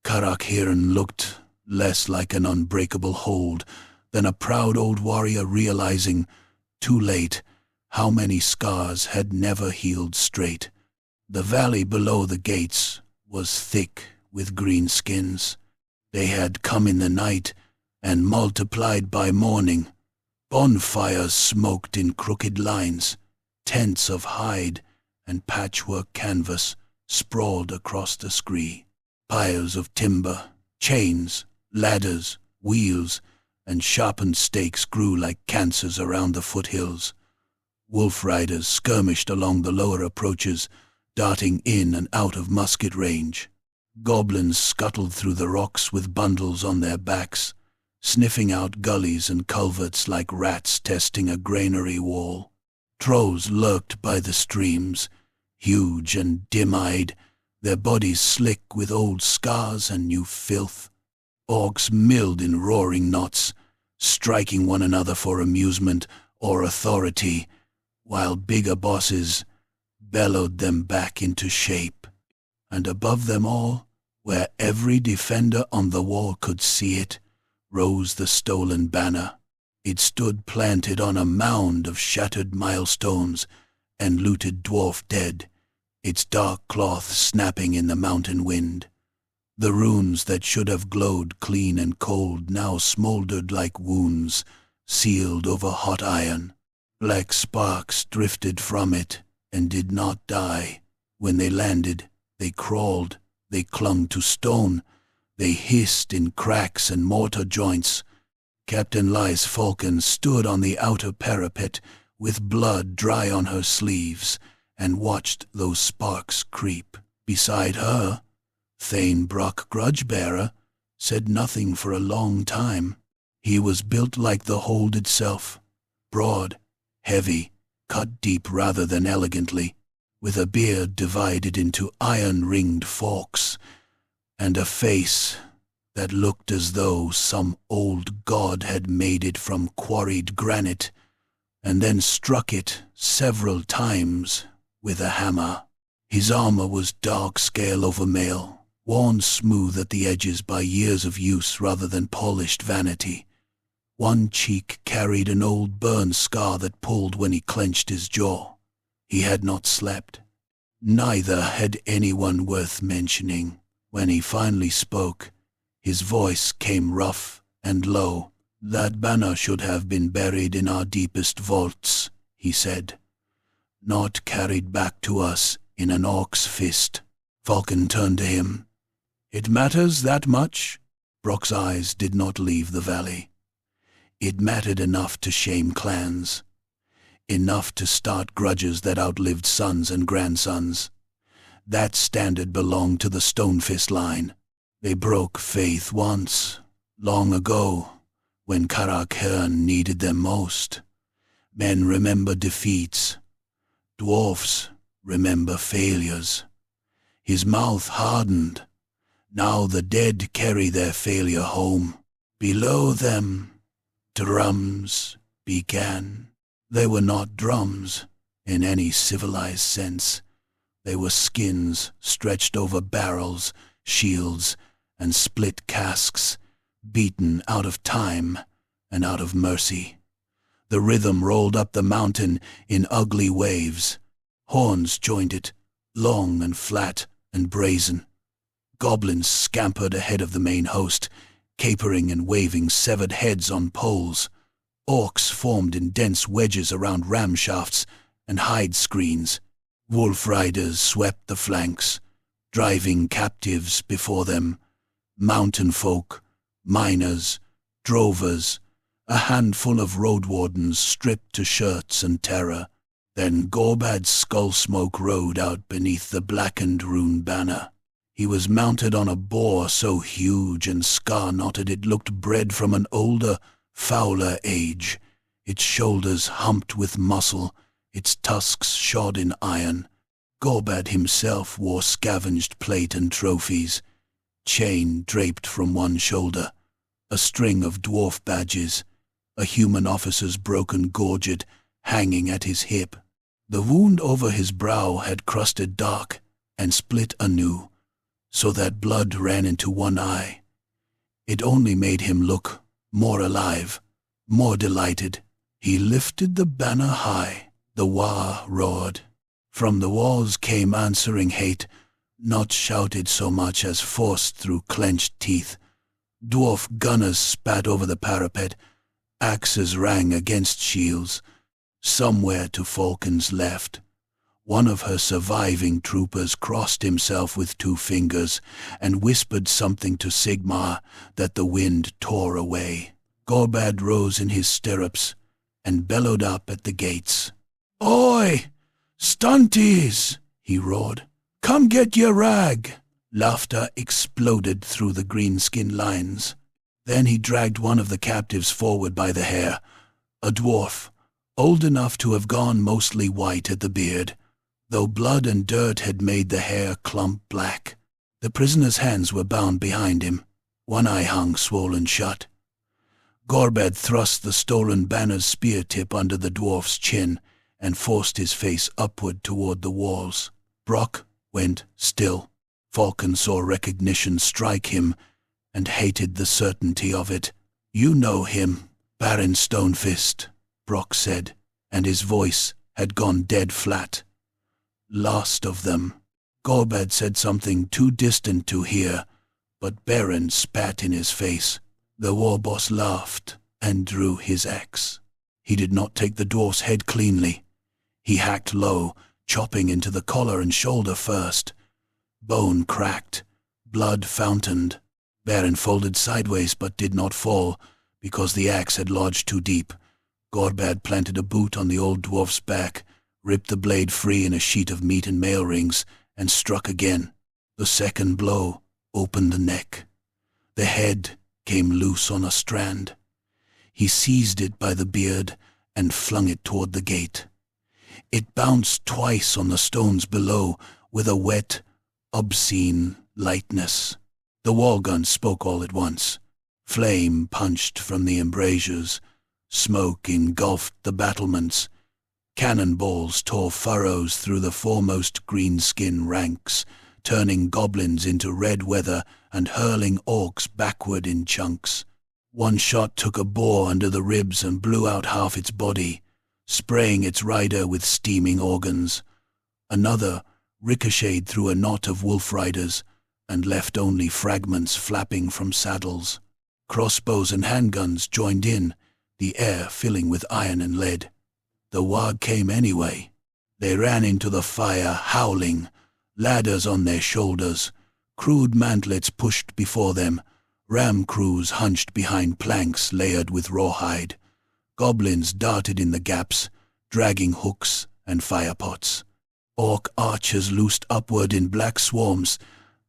Karak Hirn looked less like an unbreakable hold than a proud old warrior realizing, too late, how many scars had never healed straight. The valley below the gates was thick with green skins. They had come in the night and multiplied by morning. Bonfires smoked in crooked lines. Tents of hide and patchwork canvas sprawled across the scree. Piles of timber, chains, ladders, wheels, and sharpened stakes grew like cancers around the foothills. Wolf riders skirmished along the lower approaches, darting in and out of musket range. Goblins scuttled through the rocks with bundles on their backs, sniffing out gullies and culverts like rats testing a granary wall. Trolls lurked by the streams, huge and dim-eyed, their bodies slick with old scars and new filth. Orcs milled in roaring knots, striking one another for amusement or authority, while bigger bosses bellowed them back into shape. And above them all, where every defender on the wall could see it, rose the stolen banner. It stood planted on a mound of shattered milestones and looted dwarf dead, its dark cloth snapping in the mountain wind. The runes that should have glowed clean and cold now smoldered like wounds, sealed over hot iron. Black sparks drifted from it and did not die. When they landed, they crawled, they clung to stone, they hissed in cracks and mortar joints. Captain Lais Falcon stood on the outer parapet, with blood dry on her sleeves, and watched those sparks creep. Beside her, Thane Brock Grudgebearer said nothing for a long time. He was built like the hold itself, broad, heavy, cut deep rather than elegantly, with a beard divided into iron-ringed forks, and a face that looked as though some old god had made it from quarried granite, and then struck it several times with a hammer. His armor was dark scale over mail, worn smooth at the edges by years of use rather than polished vanity. One cheek carried an old burn scar that pulled when he clenched his jaw. He had not slept. Neither had anyone worth mentioning. When he finally spoke, his voice came rough and low. "That banner should have been buried in our deepest vaults," he said. "Not carried back to us in an orc's fist." Falcon turned to him. "It matters that much?" Brock's eyes did not leave the valley. It mattered enough to shame clans. Enough to start grudges that outlived sons and grandsons. That standard belonged to the Stonefist line. They broke faith once, long ago, when Karak Hirn needed them most. Men remember defeats. Dwarfs remember failures. His mouth hardened. Now the dead carry their failure home. Below them, drums began. They were not drums in any civilized sense. They were skins stretched over barrels, shields, and split casks, beaten out of time and out of mercy. The rhythm rolled up the mountain in ugly waves. Horns joined it, long and flat and brazen. Goblins scampered ahead of the main host, capering and waving severed heads on poles. Orcs formed in dense wedges around ram shafts and hide screens. Wolf riders swept the flanks, driving captives before them. Mountain folk, miners, drovers, a handful of road wardens stripped to shirts and terror. Then Gorbad's skull smoke rode out beneath the blackened rune banner. He was mounted on a boar so huge and scar-knotted it looked bred from an older, fouler age, its shoulders humped with muscle, its tusks shod in iron. Gorbad himself wore scavenged plate and trophies, chain draped from one shoulder, a string of dwarf badges, a human officer's broken gorget hanging at his hip. The wound over his brow had crusted dark and split anew, so that blood ran into one eye. It only made him look more alive, more delighted. He lifted the banner high. The Waaagh roared. From the walls came answering hate, not shouted so much as forced through clenched teeth. Dwarf gunners spat over the parapet. Axes rang against shields. Somewhere to Falcon's left, one of her surviving troopers crossed himself with 2 fingers and whispered something to Sigmar that the wind tore away. Gorbad rose in his stirrups and bellowed up at the gates. "Oi! Stunties!" he roared. "Come get your rag!" Laughter exploded through the green-skinned lines. Then he dragged one of the captives forward by the hair, a dwarf, old enough to have gone mostly white at the beard, though blood and dirt had made the hair clump black. The prisoner's hands were bound behind him. One eye hung swollen shut. Gorbad thrust the stolen banner's spear tip under the dwarf's chin and forced his face upward toward the walls. Brock went still. Falcon saw recognition strike him and hated the certainty of it. "You know him, Baron Stonefist," Brock said, and his voice had gone dead flat. "Last of them." Gorbad said something too distant to hear, but Baron spat in his face. The warboss laughed and drew his axe. He did not take the dwarf's head cleanly. He hacked low, chopping into the collar and shoulder first. Bone cracked, blood fountained. Baron folded sideways but did not fall, because the axe had lodged too deep. Gorbad planted a boot on the old dwarf's back, ripped the blade free in a sheet of meat and mail rings, and struck again. The second blow opened the neck. The head came loose on a strand. He seized it by the beard and flung it toward the gate. It bounced twice on the stones below with a wet, obscene lightness. The wall guns spoke all at once. Flame punched from the embrasures. Smoke engulfed the battlements. Cannonballs tore furrows through the foremost greenskin ranks, turning goblins into red weather and hurling orcs backward in chunks. One shot took a boar under the ribs and blew out half its body, spraying its rider with steaming organs. Another ricocheted through a knot of wolf riders and left only fragments flapping from saddles. Crossbows and handguns joined in, the air filling with iron and lead. The Waaagh came anyway. They ran into the fire, howling, ladders on their shoulders, crude mantlets pushed before them, ram crews hunched behind planks layered with rawhide. Goblins darted in the gaps, dragging hooks and firepots. Orc archers loosed upward in black swarms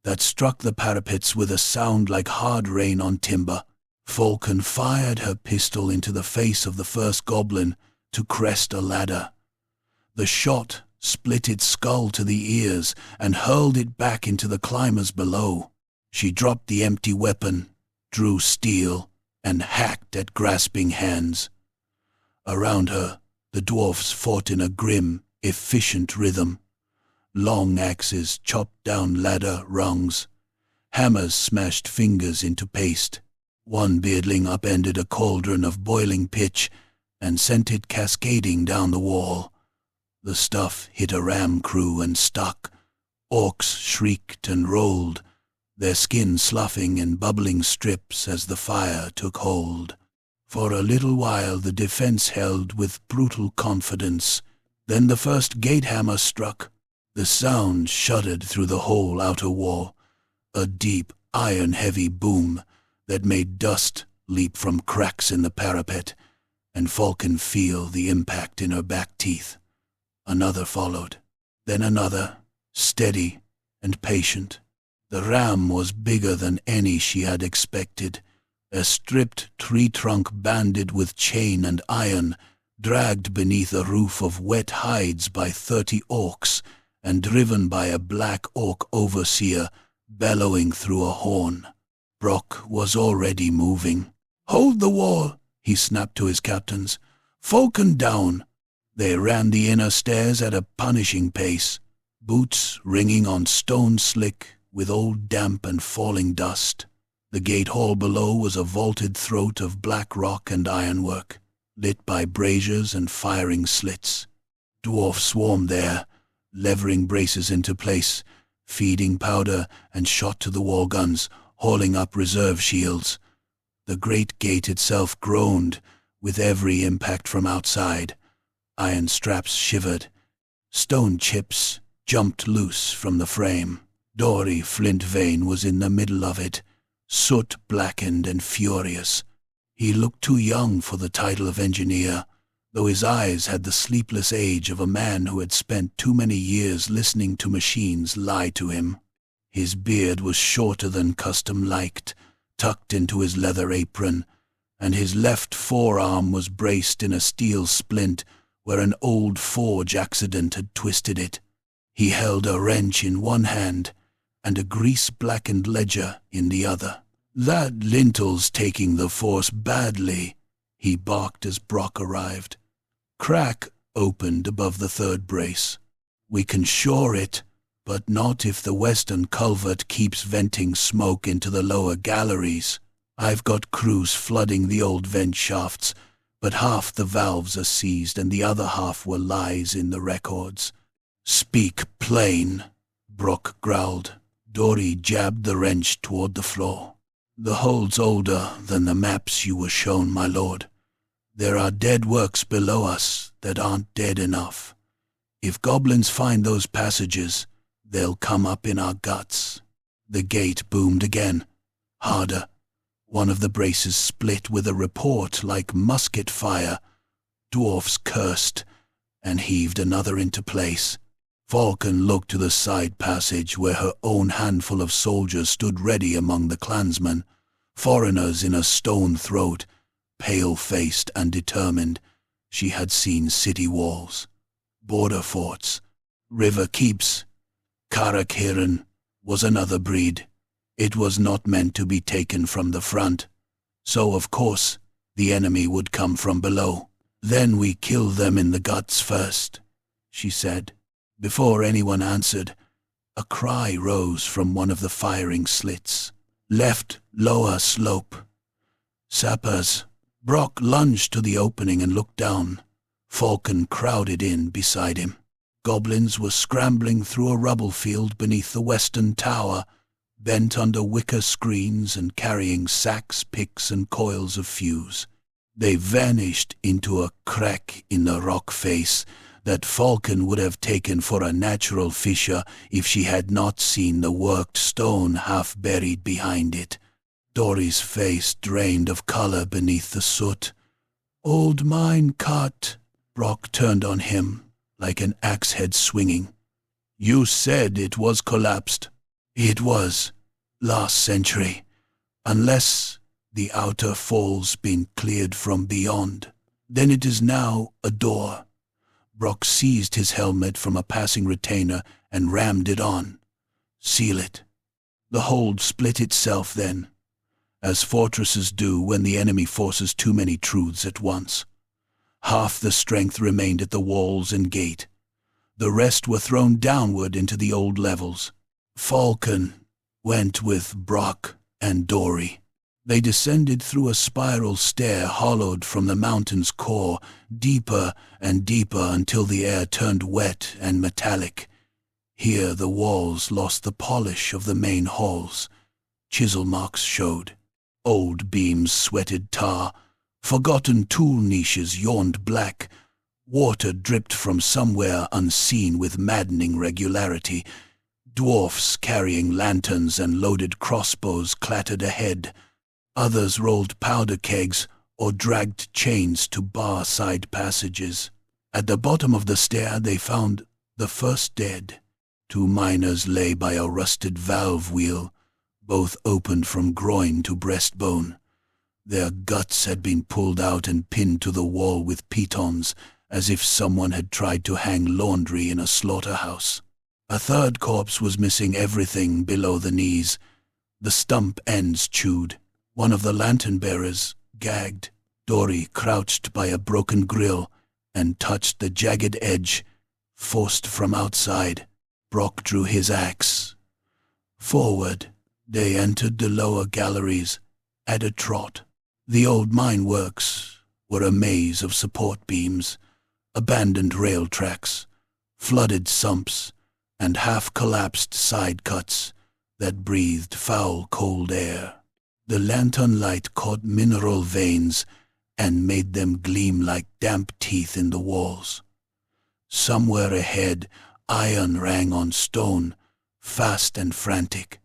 that struck the parapets with a sound like hard rain on timber. Falcon fired her pistol into the face of the first goblin to crest a ladder. The shot split its skull to the ears and hurled it back into the climbers below. She dropped the empty weapon, drew steel, and hacked at grasping hands. Around her, the dwarfs fought in a grim, efficient rhythm. Long axes chopped down ladder rungs. Hammers smashed fingers into paste. One beardling upended a cauldron of boiling pitch and sent it cascading down the wall. The stuff hit a ram crew and stuck. Orcs shrieked and rolled, their skin sloughing in bubbling strips as the fire took hold. For a little while the defense held with brutal confidence. Then the first gate hammer struck. The sound shuddered through the whole outer wall, a deep, iron-heavy boom that made dust leap from cracks in the parapet, and Falcon feel the impact in her back teeth. Another followed, then another, steady and patient. The ram was bigger than any she had expected, a stripped tree trunk banded with chain and iron, dragged beneath a roof of wet hides by 30 orcs, and driven by a black orc overseer bellowing through a horn. Brock was already moving. "Hold the wall," he snapped to his captains. "Falcon down." They ran the inner stairs at a punishing pace, boots ringing on stone slick with old damp and falling dust. The gate hall below was a vaulted throat of black rock and ironwork, lit by braziers and firing slits. Dwarfs swarmed there, levering braces into place, feeding powder and shot to the wall guns, hauling up reserve shields. The great gate itself groaned with every impact from outside. Iron straps shivered. Stone chips jumped loose from the frame. Dory Flintvane was in the middle of it, soot-blackened and furious. He looked too young for the title of engineer, though his eyes had the sleepless age of a man who had spent too many years listening to machines lie to him. His beard was shorter than custom-liked, tucked into his leather apron, and his left forearm was braced in a steel splint where an old forge accident had twisted it. He held a wrench in one hand and a grease-blackened ledger in the other. "That lintel's taking the force badly," he barked as Brock arrived. Crack opened above the third brace. "We can shore it, but not if the western culvert keeps venting smoke into the lower galleries. I've got crews flooding the old vent shafts, but half the valves are seized and the other half were lies in the records." "Speak plain," Brock growled. Dory jabbed the wrench toward the floor. "The hole's older than the maps you were shown, my lord. There are dead works below us that aren't dead enough. If goblins find those passages, they'll come up in our guts." The gate boomed again, harder. One of the braces split with a report like musket fire. Dwarfs cursed and heaved another into place. Falcon looked to the side passage where her own handful of soldiers stood ready among the clansmen, foreigners in a stone throat, pale-faced and determined. She had seen city walls, border forts, river keeps. Karak Hirn was another breed. It was not meant to be taken from the front, so of course the enemy would come from below. "Then we kill them in the guts first," she said. Before anyone answered, a cry rose from one of the firing slits. "Left lower slope." "Sappers." Brock lunged to the opening and looked down. Falcon crowded in beside him. Goblins were scrambling through a rubble field beneath the western tower, bent under wicker screens and carrying sacks, picks, and coils of fuse. They vanished into a crack in the rock face that Falcon would have taken for a natural fissure if she had not seen the worked stone half buried behind it. Dory's face drained of color beneath the soot. "Old mine cut." Brock turned on him like an axe head swinging. "You said it was collapsed." "It was. Last century. Unless the outer fall's been cleared from beyond. Then it is now a door." Brock seized his helmet from a passing retainer and rammed it on. "Seal it." The hold split itself then, as fortresses do when the enemy forces too many truths at once. Half the strength remained at the walls and gate. The rest were thrown downward into the old levels. Falcon went with Brock and Dory. They descended through a spiral stair hollowed from the mountain's core, deeper and deeper until the air turned wet and metallic. Here the walls lost the polish of the main halls. Chisel marks showed. Old beams sweated tar. Forgotten tool niches yawned black. Water dripped from somewhere unseen with maddening regularity. Dwarfs carrying lanterns and loaded crossbows clattered ahead. Others rolled powder kegs or dragged chains to bar side passages. At the bottom of the stair they found the first dead. 2 miners lay by a rusted valve wheel, both opened from groin to breastbone. Their guts had been pulled out and pinned to the wall with pitons, as if someone had tried to hang laundry in a slaughterhouse. A third corpse was missing everything below the knees, the stump ends chewed. One of the lantern-bearers gagged. Dory crouched by a broken grill and touched the jagged edge, forced from outside. Brock drew his axe. Forward, they entered the lower galleries at a trot. The old mine works were a maze of support beams, abandoned rail tracks, flooded sumps, and half-collapsed side cuts that breathed foul cold air. The lantern light caught mineral veins and made them gleam like damp teeth in the walls. Somewhere ahead, iron rang on stone, fast and frantic.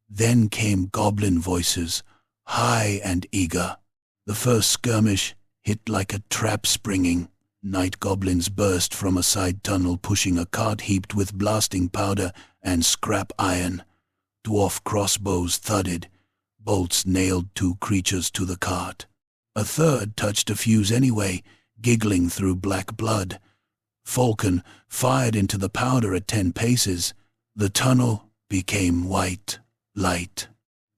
Then came goblin voices, high and eager. The first skirmish hit like a trap springing. Night goblins burst from a side tunnel pushing a cart heaped with blasting powder and scrap iron. Dwarf crossbows thudded. Bolts nailed 2 creatures to the cart. A third touched a fuse anyway, giggling through black blood. Falcon fired into the powder at 10 paces. The tunnel became white light.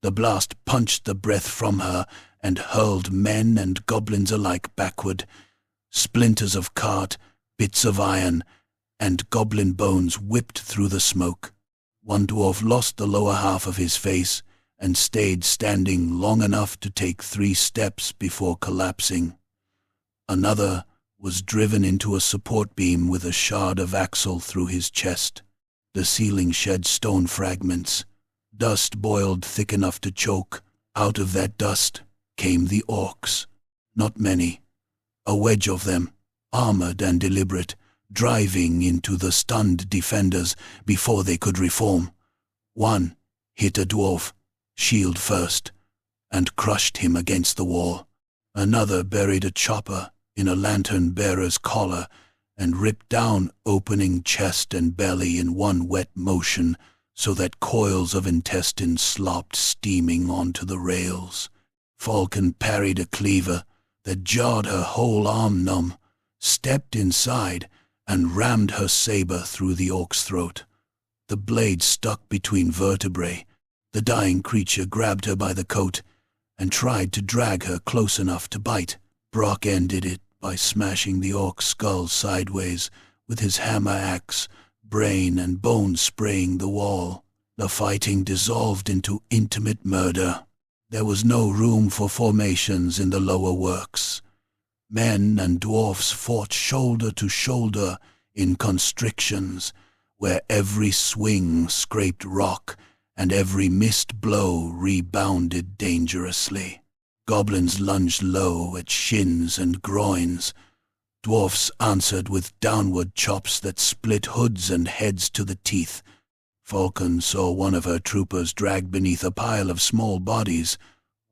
The blast punched the breath from her and hurled men and goblins alike backward. Splinters of cart, bits of iron, and goblin bones whipped through the smoke. One dwarf lost the lower half of his face and stayed standing long enough to take 3 steps before collapsing. Another was driven into a support beam with a shard of axle through his chest. The ceiling shed stone fragments. Dust boiled thick enough to choke. Out of that dust came the orcs. Not many. A wedge of them, armored and deliberate, driving into the stunned defenders before they could reform. One hit a dwarf, shield first, and crushed him against the wall. Another buried a chopper in a lantern-bearer's collar and ripped down opening chest and belly in one wet motion so that coils of intestine slopped steaming onto the rails. Falcon parried a cleaver that jarred her whole arm numb, stepped inside, and rammed her saber through the orc's throat. The blade stuck between vertebrae. The dying creature grabbed her by the coat and tried to drag her close enough to bite. Brock ended it by smashing the orc's skull sideways with his hammer axe, brain and bone spraying the wall. The fighting dissolved into intimate murder. There was no room for formations in the lower works. Men and dwarfs fought shoulder to shoulder in constrictions, where every swing scraped rock and every missed blow rebounded dangerously. Goblins lunged low at shins and groins. Dwarfs answered with downward chops that split hoods and heads to the teeth. Falcon saw one of her troopers dragged beneath a pile of small bodies,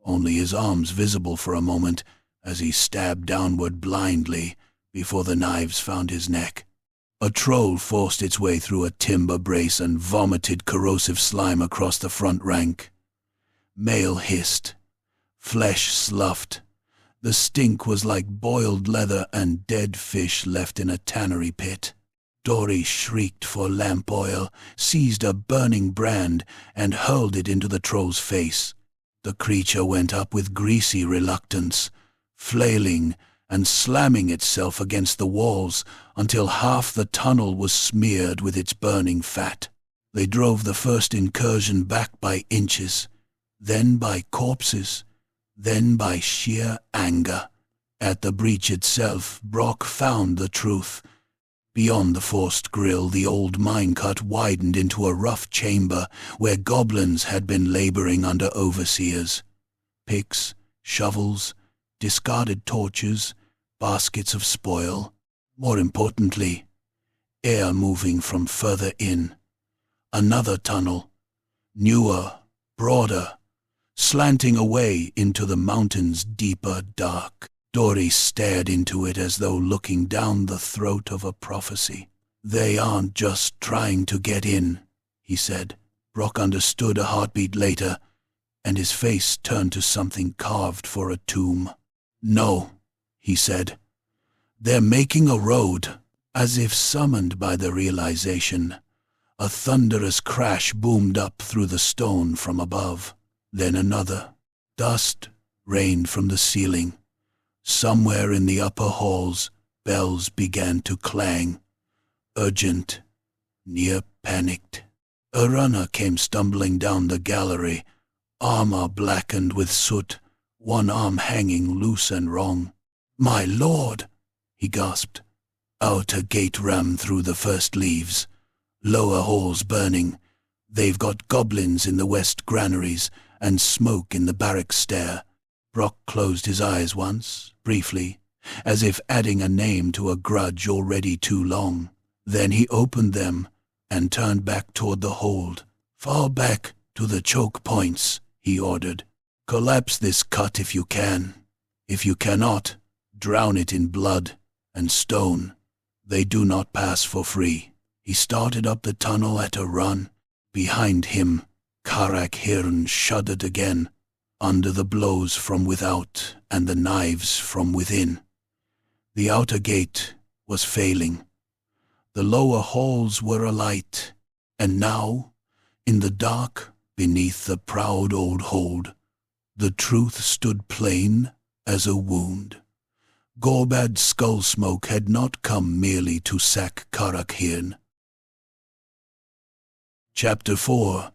only his arms visible for a moment as he stabbed downward blindly before the knives found his neck. A troll forced its way through a timber brace and vomited corrosive slime across the front rank. Mail hissed. Flesh sloughed. The stink was like boiled leather and dead fish left in a tannery pit. Dory shrieked for lamp oil, seized a burning brand, and hurled it into the troll's face. The creature went up with greasy reluctance, flailing and slamming itself against the walls until half the tunnel was smeared with its burning fat. They drove the first incursion back by inches, then by corpses, then by sheer anger. At the breach itself, Brock found the truth. Beyond the forced grill, the old mine-cut widened into a rough chamber where goblins had been laboring under overseers. Picks, shovels, discarded torches, baskets of spoil. More importantly, air moving from further in. Another tunnel, newer, broader, slanting away into the mountain's deeper dark. Dory stared into it as though looking down the throat of a prophecy. "They aren't just trying to get in," he said. Brock understood a heartbeat later, and his face turned to something carved for a tomb. "No," he said. "They're making a road." As if summoned by the realization, a thunderous crash boomed up through the stone from above. Then another. Dust rained from the ceiling. Somewhere in the upper halls, bells began to clang. Urgent, near panicked. A runner came stumbling down the gallery, armor blackened with soot, one arm hanging loose and wrong. "My lord!" he gasped. "Outer gate rammed through the first leaves. Lower halls burning. They've got goblins in the west granaries and smoke in the barracks stair." Brock closed his eyes once, briefly, as if adding a name to a grudge already too long. Then he opened them and turned back toward the hold. "Fall back to the choke points," he ordered. "Collapse this cut if you can. If you cannot, drown it in blood and stone. They do not pass for free." He started up the tunnel at a run. Behind him, Karak Hirn shuddered again, under the blows from without and the knives from within. The outer gate was failing. The lower halls were alight, and now, in the dark beneath the proud old hold, the truth stood plain as a wound. Gorbad's skull smoke had not come merely to sack Karak Hirn. Chapter 4.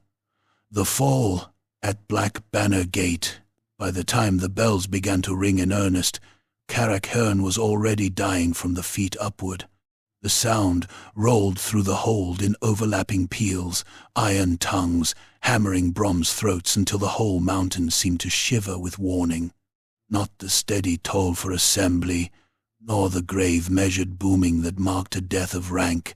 The Fall at Black Banner Gate. By the time the bells began to ring in earnest, Karak Hirn was already dying from the feet upward. The sound rolled through the hold in overlapping peals, iron tongues, hammering Brom's throats until the whole mountain seemed to shiver with warning. Not the steady toll for assembly, nor the grave measured booming that marked a death of rank,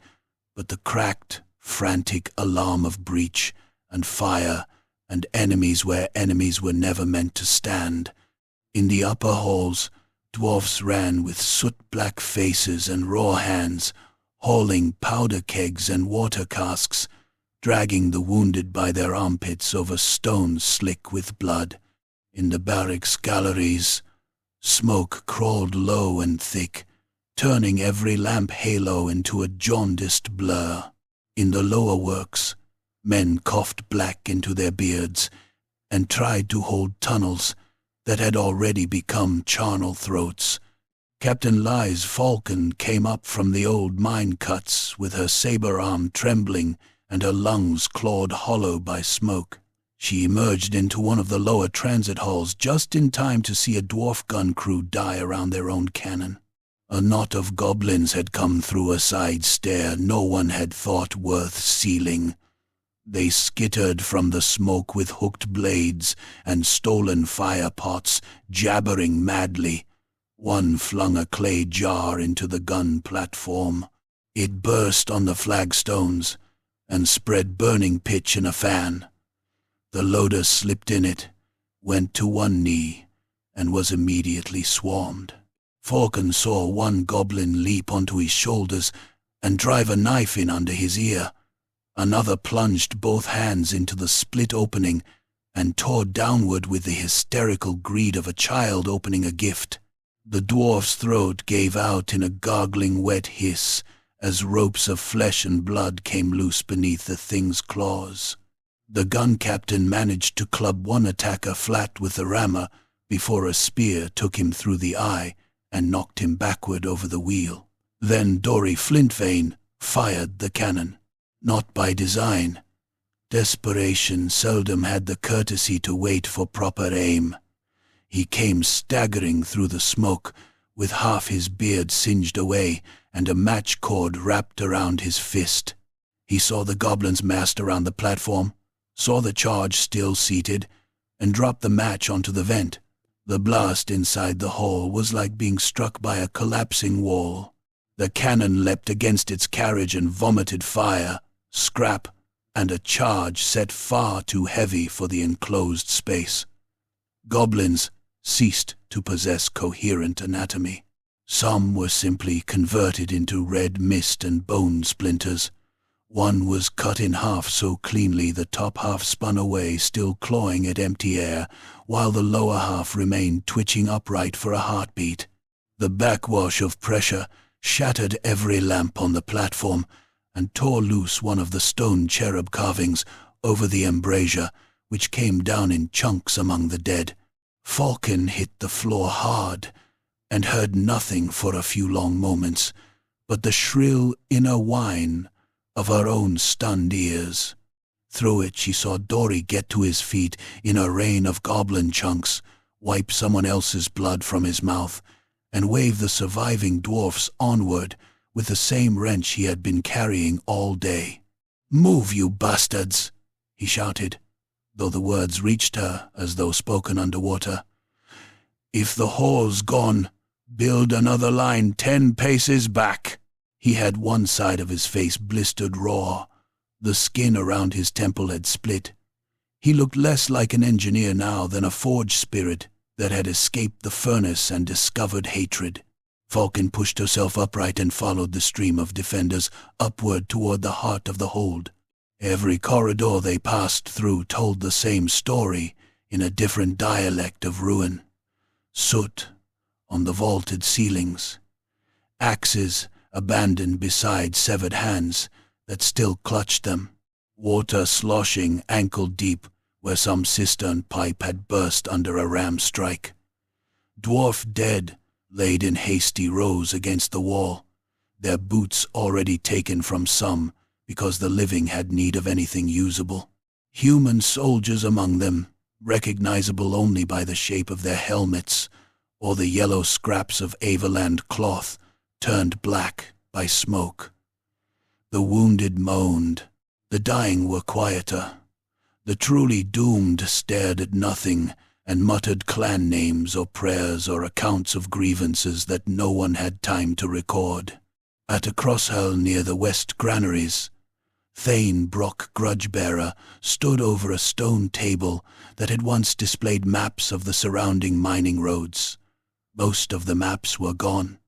but the cracked, frantic alarm of breach and fire and enemies where enemies were never meant to stand. In the upper halls, Dwarfs ran with soot-black faces and raw hands, hauling powder kegs and water casks, dragging the wounded by their armpits over stones slick with blood. In the barracks galleries, smoke crawled low and thick, turning every lamp halo into a jaundiced blur. In the lower works, men coughed black into their beards and tried to hold tunnels that had already become charnel throats. Captain Lie's falcon came up from the old mine cuts with her saber arm trembling and her lungs clawed hollow by smoke. She emerged into one of the lower transit halls just in time to see a dwarf gun crew die around their own cannon. A knot of goblins had come through a side stair no one had thought worth sealing. They skittered from the smoke with hooked blades and stolen fire pots, jabbering madly. One flung a clay jar into the gun platform. It burst on the flagstones and spread burning pitch in a fan. The loader slipped in it, went to one knee, and was immediately swarmed. Falcon saw one goblin leap onto his shoulders and drive a knife in under his ear. Another plunged both hands into the split opening and tore downward with the hysterical greed of a child opening a gift. The dwarf's throat gave out in a gargling wet hiss as ropes of flesh and blood came loose beneath the thing's claws. The gun captain managed to club one attacker flat with the rammer before a spear took him through the eye and knocked him backward over the wheel. Then Dory Flintvane fired the cannon. Not by design. Desperation seldom had the courtesy to wait for proper aim. He came staggering through the smoke, with half his beard singed away and a match cord wrapped around his fist. He saw the goblins massed around the platform, saw the charge still seated, and dropped the match onto the vent. The blast inside the hall was like being struck by a collapsing wall. The cannon leapt against its carriage and vomited fire, scrap, and a charge set far too heavy for the enclosed space. Goblins ceased to possess coherent anatomy. Some were simply converted into red mist and bone splinters. One was cut in half so cleanly the top half spun away, still clawing at empty air, while the lower half remained twitching upright for a heartbeat. The backwash of pressure shattered every lamp on the platform and tore loose one of the stone cherub carvings over the embrasure, which came down in chunks among the dead. Falcon hit the floor hard and heard nothing for a few long moments but the shrill inner whine of her own stunned ears. Through it she saw Dory get to his feet in a rain of goblin chunks, wipe someone else's blood from his mouth, and wave the surviving dwarfs onward with the same wrench he had been carrying all day. "Move, you bastards!" he shouted, though the words reached her as though spoken underwater. "If the hall's gone, build another line 10 paces back." He had one side of his face blistered raw. The skin around his temple had split. He looked less like an engineer now than a forge spirit that had escaped the furnace and discovered hatred. Falcon pushed herself upright and followed the stream of defenders upward toward the heart of the hold. Every corridor they passed through told the same story in a different dialect of ruin. Soot on the vaulted ceilings. Axes abandoned beside severed hands that still clutched them. Water sloshing ankle-deep where some cistern pipe had burst under a ram strike. Dwarf dead laid in hasty rows against the wall, their boots already taken from some because the living had need of anything usable. Human soldiers among them, recognizable only by the shape of their helmets or the yellow scraps of Averland cloth turned black by smoke. The wounded moaned. The dying were quieter. The truly doomed stared at nothing and muttered clan names or prayers or accounts of grievances that no one had time to record. At a crosshell near the west granaries, Thane Brock Grudgebearer stood over a stone table that had once displayed maps of the surrounding mining roads. Most of the maps were gone.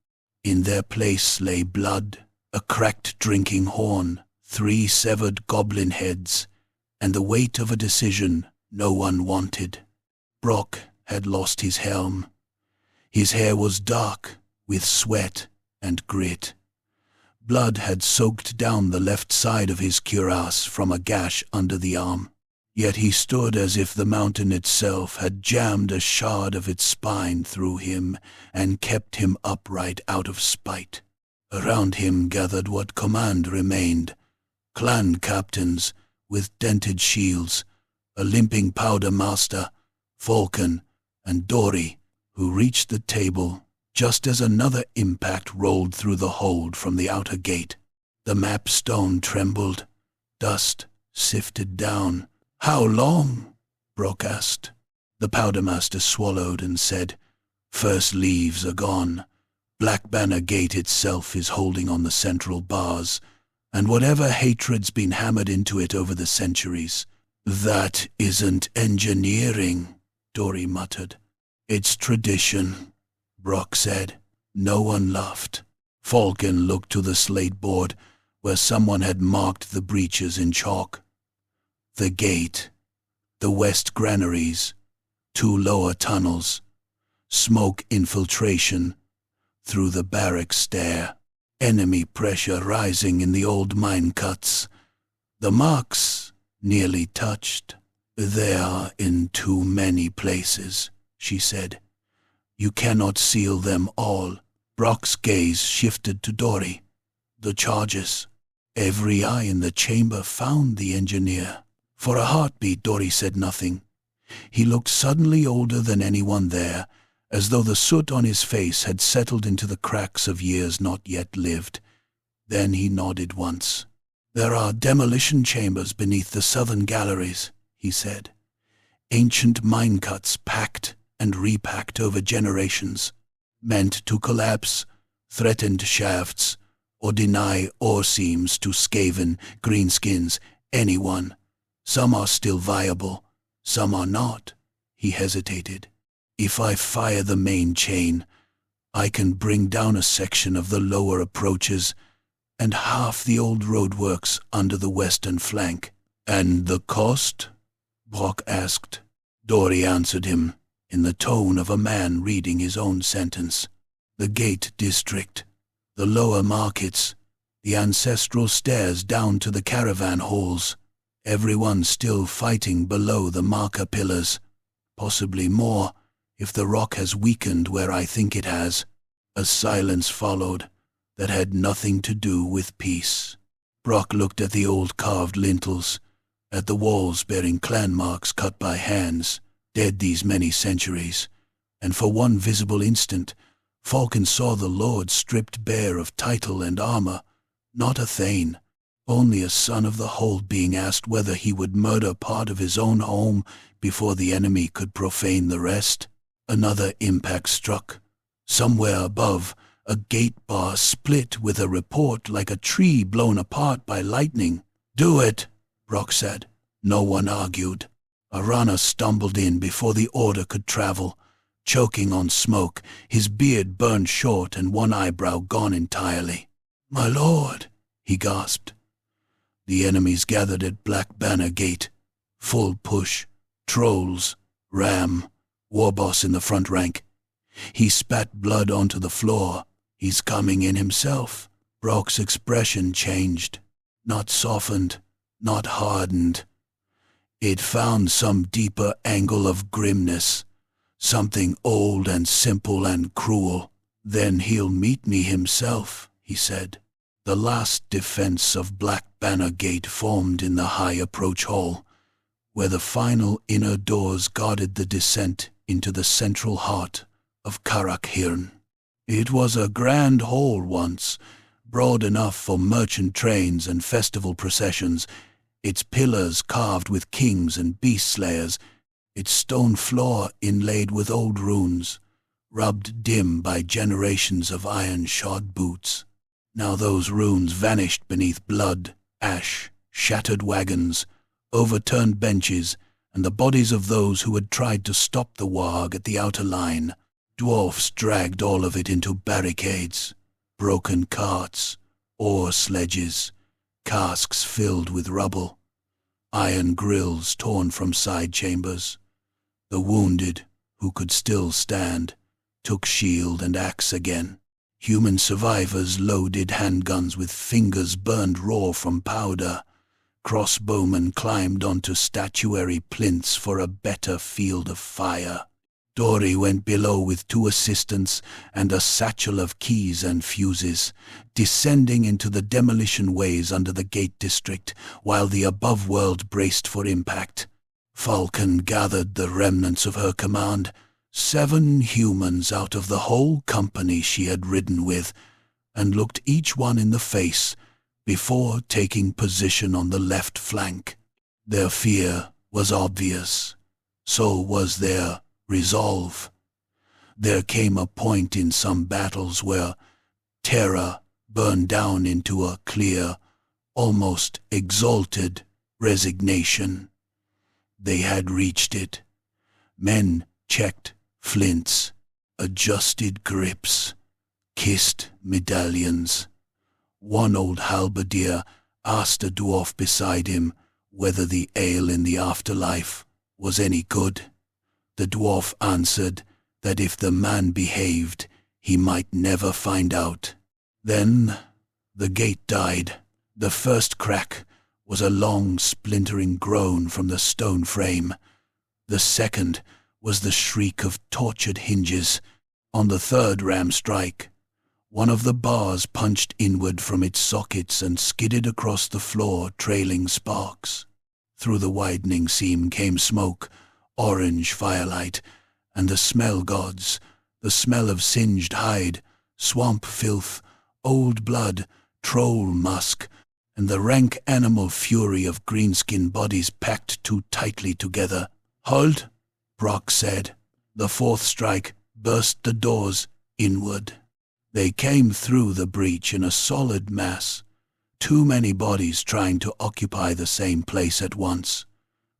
In their place lay blood, a cracked drinking horn, 3 severed goblin heads, and the weight of a decision no one wanted. Brock had lost his helm. His hair was dark with sweat and grit. Blood had soaked down the left side of his cuirass from a gash under the arm. Yet he stood as if the mountain itself had jammed a shard of its spine through him and kept him upright out of spite. Around him gathered what command remained, clan captains with dented shields, a limping powder master, Falcon, and Dory, who reached the table just as another impact rolled through the hold from the outer gate. The map stone trembled. Dust sifted down. "How long?" Brock asked. The powdermaster swallowed and said, "First leaves are gone. Black Banner Gate itself is holding on the central bars, and whatever hatred's been hammered into it over the centuries." "That isn't engineering," Dory muttered. "It's tradition," Brock said. No one laughed. Falcon looked to the slate board where someone had marked the breaches in chalk. The gate, the west granaries, 2 lower tunnels, smoke infiltration through the barrack stair, enemy pressure rising in the old mine cuts. The marks nearly touched. "They are in too many places," she said. "You cannot seal them all." Brock's gaze shifted to Dory. "The charges." Every eye in the chamber found the engineer. For a heartbeat, Dory said nothing. He looked suddenly older than anyone there, as though the soot on his face had settled into the cracks of years not yet lived. Then he nodded once. "There are demolition chambers beneath the southern galleries," he said. "Ancient mine cuts packed and repacked over generations, meant to collapse threatened shafts or deny ore seams to Skaven, greenskins, anyone. Some are still viable, some are not." He hesitated. "If I fire the main chain, I can bring down a section of the lower approaches and half the old roadworks under the western flank." "And the cost?" Brock asked. Dory answered him in the tone of a man reading his own sentence. "The gate district, the lower markets, the ancestral stairs down to the caravan halls, everyone still fighting below the marker pillars, possibly more if the rock has weakened where I think it has." A silence followed that had nothing to do with peace. Brock looked at the old carved lintels, at the walls bearing clan marks cut by hands, dead these many centuries, and for one visible instant Falcon saw the lord stripped bare of title and armor, not a thane, only a son of the hold being asked whether he would murder part of his own home before the enemy could profane the rest. Another impact struck. Somewhere above, a gate bar split with a report like a tree blown apart by lightning. "Do it," Brock said. No one argued. A runner stumbled in before the order could travel, choking on smoke, his beard burned short and one eyebrow gone entirely. "My lord," he gasped. The enemies gathered at Black Banner Gate. Full push. Trolls. Ram. Warboss in the front rank. He spat blood onto the floor. "He's coming in himself." Brock's expression changed. Not softened, not hardened. It found some deeper angle of grimness, something old and simple and cruel. "Then he'll meet me himself," he said. The last defense of Black Banner Gate formed in the high approach hall, where the final inner doors guarded the descent into the central heart of Karak Hirn. It was a grand hall once, broad enough for merchant trains and festival processions, its pillars carved with kings and beast slayers, its stone floor inlaid with old runes, rubbed dim by generations of iron-shod boots. Now those runes vanished beneath blood, ash, shattered wagons, overturned benches, and the bodies of those who had tried to stop the Waaagh at the outer line. Dwarfs dragged all of it into barricades, broken carts, ore sledges, casks filled with rubble, iron grills torn from side chambers. The wounded, who could still stand, took shield and axe again. Human survivors loaded handguns with fingers burned raw from powder. Crossbowmen climbed onto statuary plinths for a better field of fire. Dory went below with 2 assistants and a satchel of keys and fuses, descending into the demolition ways under the gate district, while the above world braced for impact. Falcon gathered the remnants of her command, 7 humans out of the whole company she had ridden with, and looked each one in the face before taking position on the left flank. Their fear was obvious. So was their resolve. There came a point in some battles where terror burned down into a clear, almost exalted resignation. They had reached it. Men checked flints, adjusted grips, kissed medallions. One old halberdier asked a dwarf beside him whether the ale in the afterlife was any good. The dwarf answered that if the man behaved, he might never find out. Then the gate died. The first crack was a long, splintering groan from the stone frame. The second was the shriek of tortured hinges. On the third ram strike, one of the bars punched inward from its sockets and skidded across the floor, trailing sparks. Through the widening seam came smoke, orange firelight, and the smell gods, the smell of singed hide, swamp filth, old blood, troll musk, and the rank animal fury of greenskin bodies packed too tightly together. "Halt," Brock said. The fourth strike burst the doors inward. They came through the breach in a solid mass, too many bodies trying to occupy the same place at once.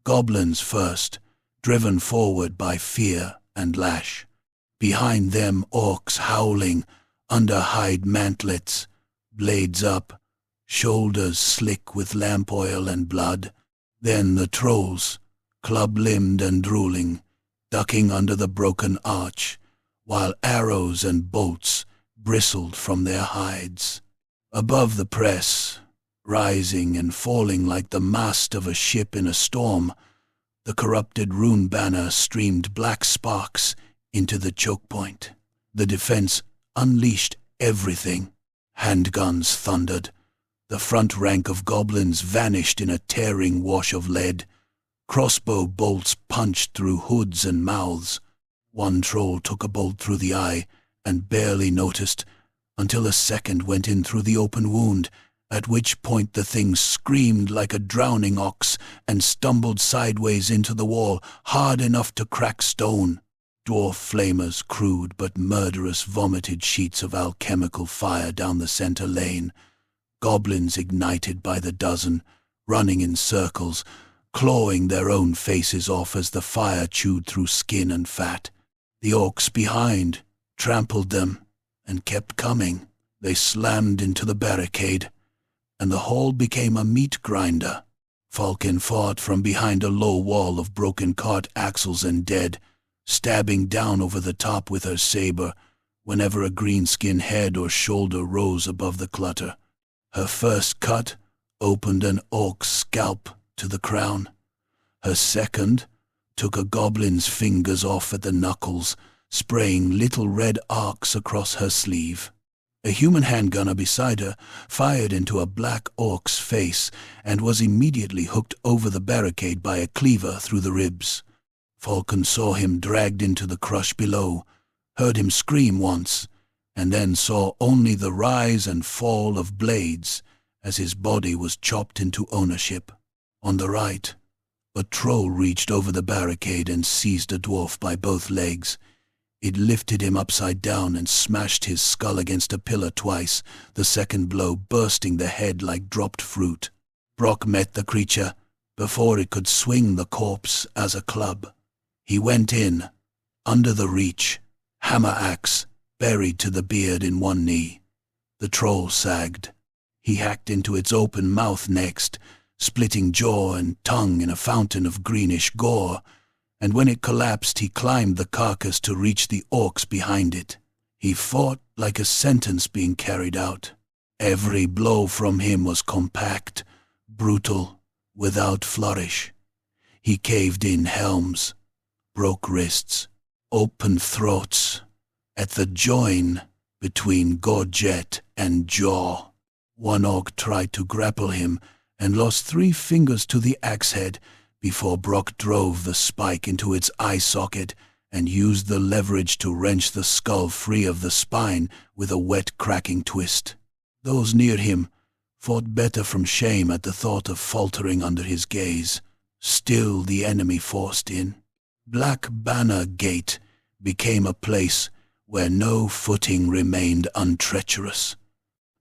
Goblins first, driven forward by fear and lash. Behind them orcs howling, under hide mantlets, blades up, shoulders slick with lamp oil and blood. Then the trolls, club-limbed and drooling, ducking under the broken arch, while arrows and bolts bristled from their hides. Above the press, rising and falling like the mast of a ship in a storm, the corrupted rune banner streamed black sparks into the choke point. The defense unleashed everything. Handguns thundered. The front rank of goblins vanished in a tearing wash of lead. Crossbow bolts punched through hoods and mouths. One troll took a bolt through the eye and barely noticed until a second went in through the open wound, at which point the thing screamed like a drowning ox and stumbled sideways into the wall, hard enough to crack stone. Dwarf flamers, crude but murderous, vomited sheets of alchemical fire down the center lane. Goblins ignited by the dozen, running in circles, clawing their own faces off as the fire chewed through skin and fat. The orcs behind trampled them and kept coming. They slammed into the barricade, and the hall became a meat grinder. Falcon fought from behind a low wall of broken cart axles and dead, stabbing down over the top with her saber whenever a greenskin head or shoulder rose above the clutter. Her first cut opened an orc's scalp to the crown. Her second took a goblin's fingers off at the knuckles, spraying little red arcs across her sleeve. A human handgunner beside her fired into a black orc's face and was immediately hooked over the barricade by a cleaver through the ribs. Falcon saw him dragged into the crush below, heard him scream once, and then saw only the rise and fall of blades as his body was chopped into ownership. On the right, a troll reached over the barricade and seized a dwarf by both legs. It lifted him upside down and smashed his skull against a pillar twice, the second blow bursting the head like dropped fruit. Brock met the creature before it could swing the corpse as a club. He went in, under the reach, hammer axe buried to the beard in one knee. The troll sagged. He hacked into its open mouth next, splitting jaw and tongue in a fountain of greenish gore, and when it collapsed he climbed the carcass to reach the orcs behind it. He fought like a sentence being carried out. Every blow from him was compact, brutal, without flourish. He caved in helms, broke wrists, opened throats, at the join between gorget and jaw. One orc tried to grapple him and lost 3 fingers to the axe head before Brock drove the spike into its eye socket and used the leverage to wrench the skull free of the spine with a wet cracking twist. Those near him fought better from shame at the thought of faltering under his gaze. Still the enemy forced in. Black Banner Gate became a place where no footing remained untreacherous.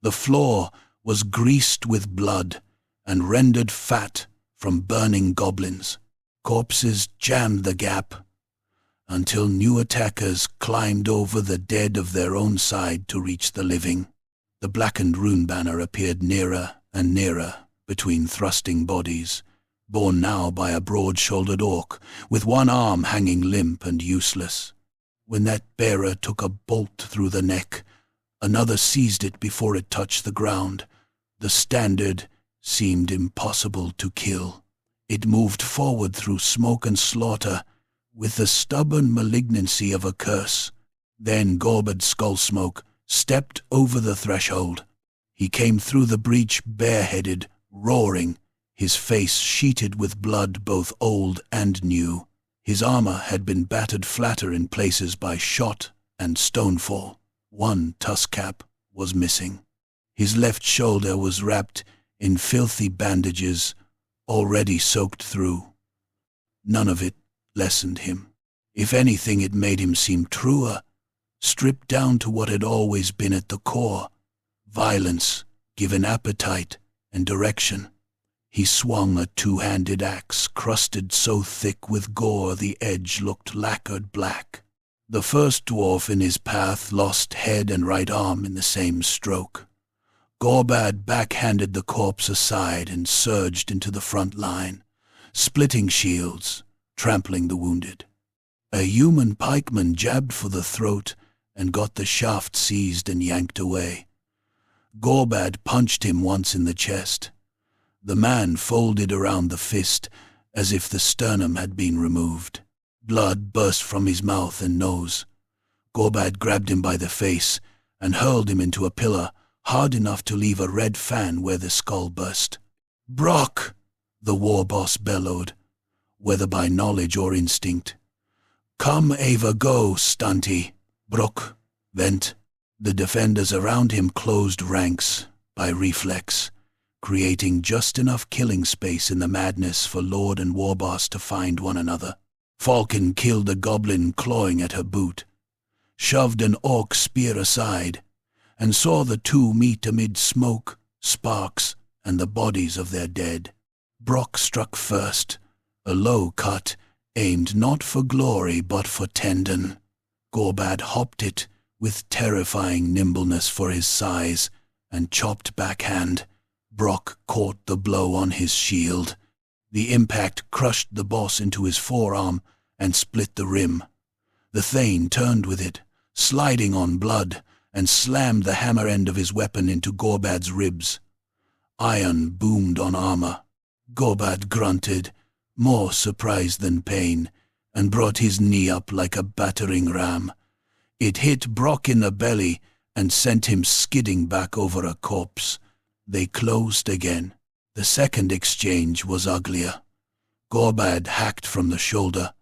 The floor was greased with blood and rendered fat from burning goblins. Corpses jammed the gap until new attackers climbed over the dead of their own side to reach the living. The blackened rune banner appeared nearer and nearer between thrusting bodies, borne now by a broad-shouldered orc with one arm hanging limp and useless. When that bearer took a bolt through the neck, another seized it before it touched the ground. The standard seemed impossible to kill. It moved forward through smoke and slaughter with the stubborn malignancy of a curse. Then Gorbad Skullsmoke stepped over the threshold. He came through the breach bareheaded, roaring, his face sheeted with blood both old and new. His armor had been battered flatter in places by shot and stonefall. One tusk cap was missing. His left shoulder was wrapped in filthy bandages, already soaked through. None of it lessened him. If anything, it made him seem truer, stripped down to what had always been at the core, violence given appetite and direction. He swung a 2-handed axe, crusted so thick with gore the edge looked lacquered black. The first dwarf in his path lost head and right arm in the same stroke. Gorbad backhanded the corpse aside and surged into the front line, splitting shields, trampling the wounded. A human pikeman jabbed for the throat and got the shaft seized and yanked away. Gorbad punched him once in the chest. The man folded around the fist as if the sternum had been removed. Blood burst from his mouth and nose. Gorbad grabbed him by the face and hurled him into a pillar hard enough to leave a red fan where the skull burst. "Brock!" the war boss bellowed, whether by knowledge or instinct. "Come, Ava, go, stunty." Brock went. The defenders around him closed ranks by reflex, creating just enough killing space in the madness for Lord and Warboss to find one another. Falcon killed a goblin clawing at her boot, shoved an orc spear aside, and saw the two meet amid smoke, sparks, and the bodies of their dead. Brock struck first, a low cut, aimed not for glory but for tendon. Gorbad hopped it with terrifying nimbleness for his size, and chopped backhand. Brock caught the blow on his shield. The impact crushed the boss into his forearm and split the rim. The Thane turned with it, sliding on blood, and slammed the hammer end of his weapon into Gorbad's ribs. Iron boomed on armor. Gorbad grunted, more surprise than pain, and brought his knee up like a battering ram. It hit Brock in the belly and sent him skidding back over a corpse. They closed again. The second exchange was uglier. Gorbad hacked from the shoulder.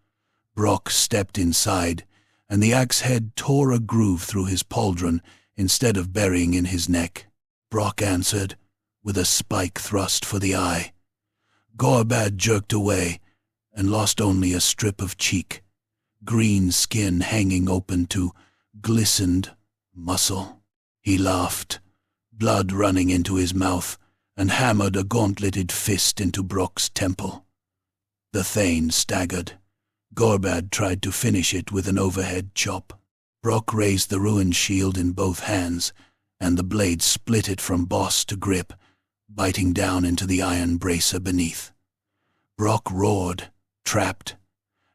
Brock stepped inside, and the axe head tore a groove through his pauldron instead of burying in his neck. Brock answered, with a spike thrust for the eye. Gorbad jerked away and lost only a strip of cheek, green skin hanging open to glistened muscle. He laughed, blood running into his mouth, and hammered a gauntleted fist into Brock's temple. The Thane staggered. Gorbad tried to finish it with an overhead chop. Brock raised the ruined shield in both hands, and the blade split it from boss to grip, biting down into the iron bracer beneath. Brock roared, trapped,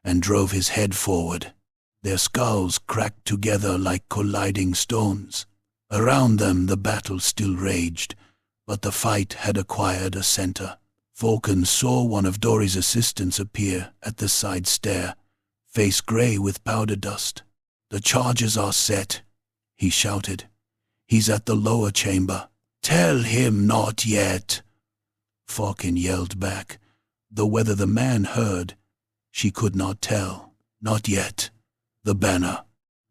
and drove his head forward. Their skulls cracked together like colliding stones. Around them the battle still raged, but the fight had acquired a center. Falcon saw one of Dory's assistants appear at the side stair, face gray with powder dust. "The charges are set," he shouted. "He's at the lower chamber." "Tell him not yet," Falcon yelled back, though whether the man heard, she could not tell. Not yet. The banner.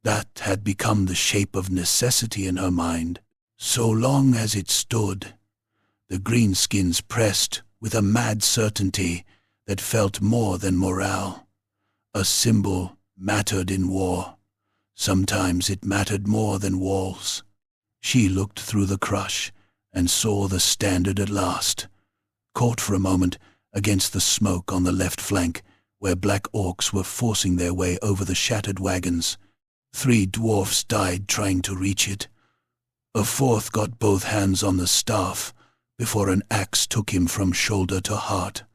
That had become the shape of necessity in her mind. So long as it stood, the greenskins pressed with a mad certainty that felt more than morale. A symbol mattered in war. Sometimes it mattered more than walls. She looked through the crush and saw the standard at last, caught for a moment against the smoke on the left flank, where black orcs were forcing their way over the shattered wagons. 3 dwarfs died trying to reach it. A 4th got both hands on the staff before an axe took him from shoulder to heart.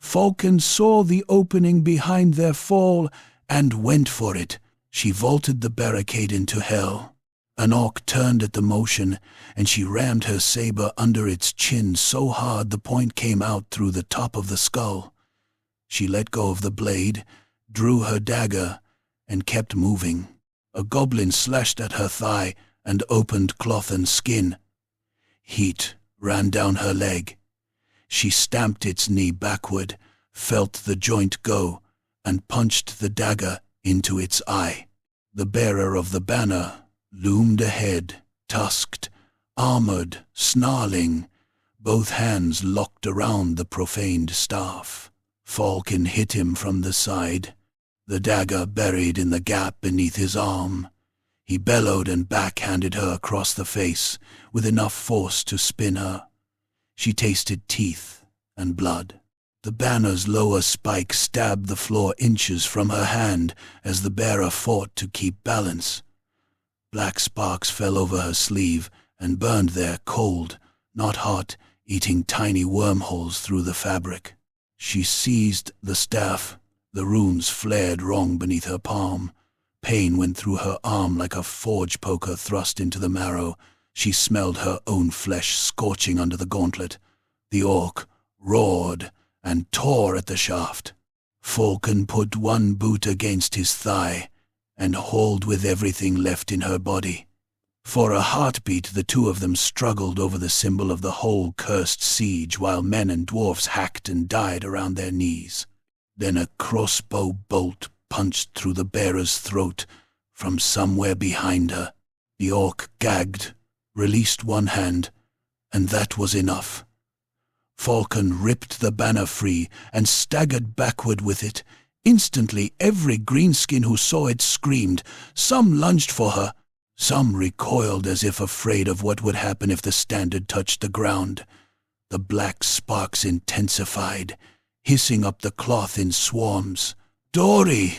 Falcon saw the opening behind their fall and went for it. She vaulted the barricade into hell. An orc turned at the motion, and she rammed her saber under its chin so hard the point came out through the top of the skull. She let go of the blade, drew her dagger, and kept moving. A goblin slashed at her thigh and opened cloth and skin. Heat ran down her leg. She stamped its knee backward, felt the joint go, and punched the dagger into its eye. The bearer of the banner loomed ahead, tusked, armored, snarling, both hands locked around the profaned staff. Falcon hit him from the side, the dagger buried in the gap beneath his arm. He bellowed and backhanded her across the face with enough force to spin her. She tasted teeth and blood. The banner's lower spike stabbed the floor inches from her hand as the bearer fought to keep balance. Black sparks fell over her sleeve and burned there cold, not hot, eating tiny wormholes through the fabric. She seized the staff. The runes flared wrong beneath her palm. Pain went through her arm like a forge poker thrust into the marrow. She smelled her own flesh scorching under the gauntlet. The orc roared and tore at the shaft. Falcon put one boot against his thigh and hauled with everything left in her body. For a heartbeat the two of them struggled over the symbol of the whole cursed siege while men and dwarfs hacked and died around their knees. Then a crossbow bolt punched through the bearer's throat from somewhere behind her. The orc gagged, released one hand, and that was enough. Falcon ripped the banner free and staggered backward with it. Instantly every greenskin who saw it screamed. Some lunged for her. Some recoiled as if afraid of what would happen if the standard touched the ground. The black sparks intensified, hissing up the cloth in swarms. "Dory!"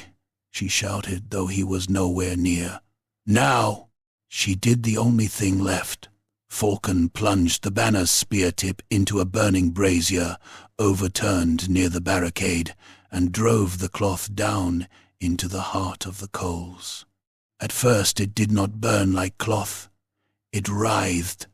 she shouted, though he was nowhere near. "Now!" She did the only thing left. Falcon plunged the banner's spear tip into a burning brazier, overturned near the barricade, and drove the cloth down into the heart of the coals. At first it did not burn like cloth. It writhed.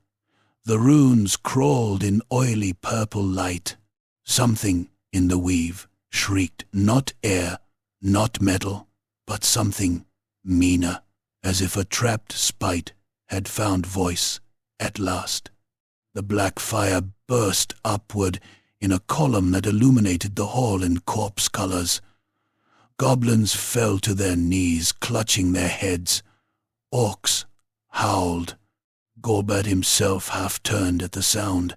The runes crawled in oily purple light. Something in the weave shrieked, not air, not metal, but something meaner, as if a trapped spite had found voice at last. The black fire burst upward in a column that illuminated the hall in corpse colors. Goblins fell to their knees, clutching their heads. Orcs howled. Gorbad himself half-turned at the sound,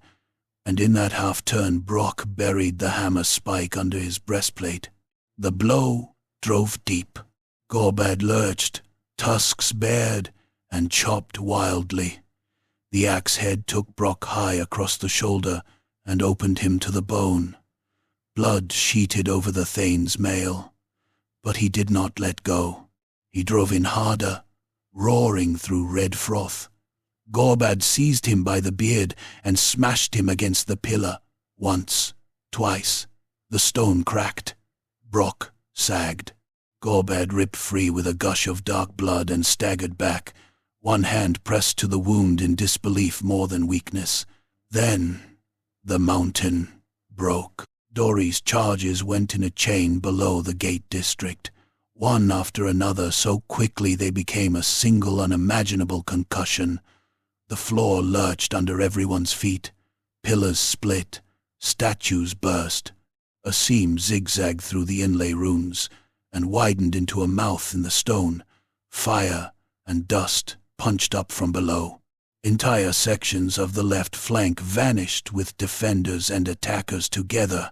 and in that half-turn Brock buried the hammer spike under his breastplate. The blow drove deep. Gorbad lurched, tusks bared, and chopped wildly. The axe head took Brock high across the shoulder and opened him to the bone. Blood sheeted over the Thane's mail. But he did not let go. He drove in harder, roaring through red froth. Gorbad seized him by the beard and smashed him against the pillar. Once, twice. The stone cracked. Brock sagged. Gorbad ripped free with a gush of dark blood and staggered back, one hand pressed to the wound in disbelief more than weakness. Then the mountain broke. Dory's charges went in a chain below the gate district, one after another so quickly they became a single unimaginable concussion. The floor lurched under everyone's feet. Pillars split. Statues burst. A seam zigzagged through the inlay runes and widened into a mouth in the stone. Fire and dust punched up from below. Entire sections of the left flank vanished with defenders and attackers together,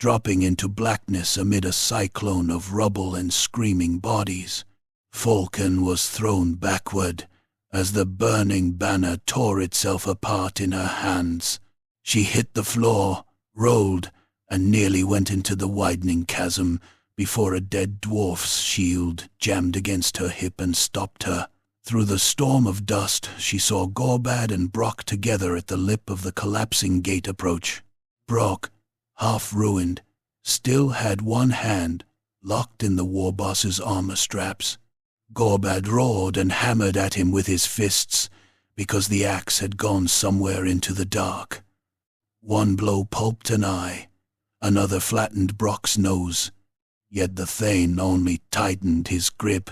dropping into blackness amid a cyclone of rubble and screaming bodies. Falcon was thrown backward as the burning banner tore itself apart in her hands. She hit the floor, rolled, and nearly went into the widening chasm before a dead dwarf's shield jammed against her hip and stopped her. Through the storm of dust, she saw Gorbad and Brock together at the lip of the collapsing gate approach. Brock, half ruined, still had one hand locked in the war boss's armor straps. Gorbad roared and hammered at him with his fists because the axe had gone somewhere into the dark. One blow pulped an eye, another flattened Brock's nose, yet the Thane only tightened his grip,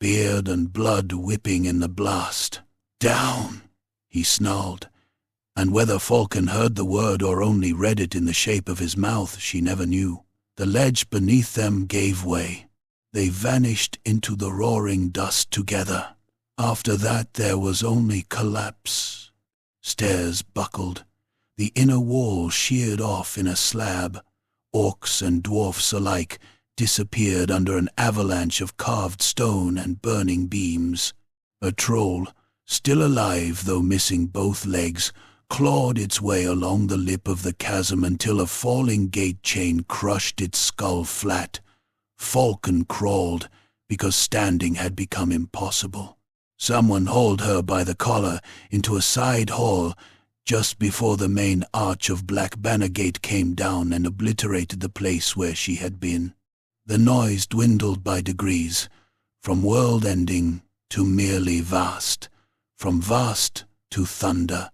beard and blood whipping in the blast. "Down!" he snarled, and whether Falcon heard the word or only read it in the shape of his mouth, she never knew. The ledge beneath them gave way. They vanished into the roaring dust together. After that there was only collapse. Stairs buckled. The inner wall sheared off in a slab. Orcs and dwarfs alike disappeared under an avalanche of carved stone and burning beams. A troll, still alive though missing both legs, clawed its way along the lip of the chasm until a falling gate chain crushed its skull flat. Falcon crawled because standing had become impossible. Someone hauled her by the collar into a side hall just before the main arch of Black Banner Gate came down and obliterated the place where she had been. The noise dwindled by degrees, from world-ending to merely vast, from vast to thunder,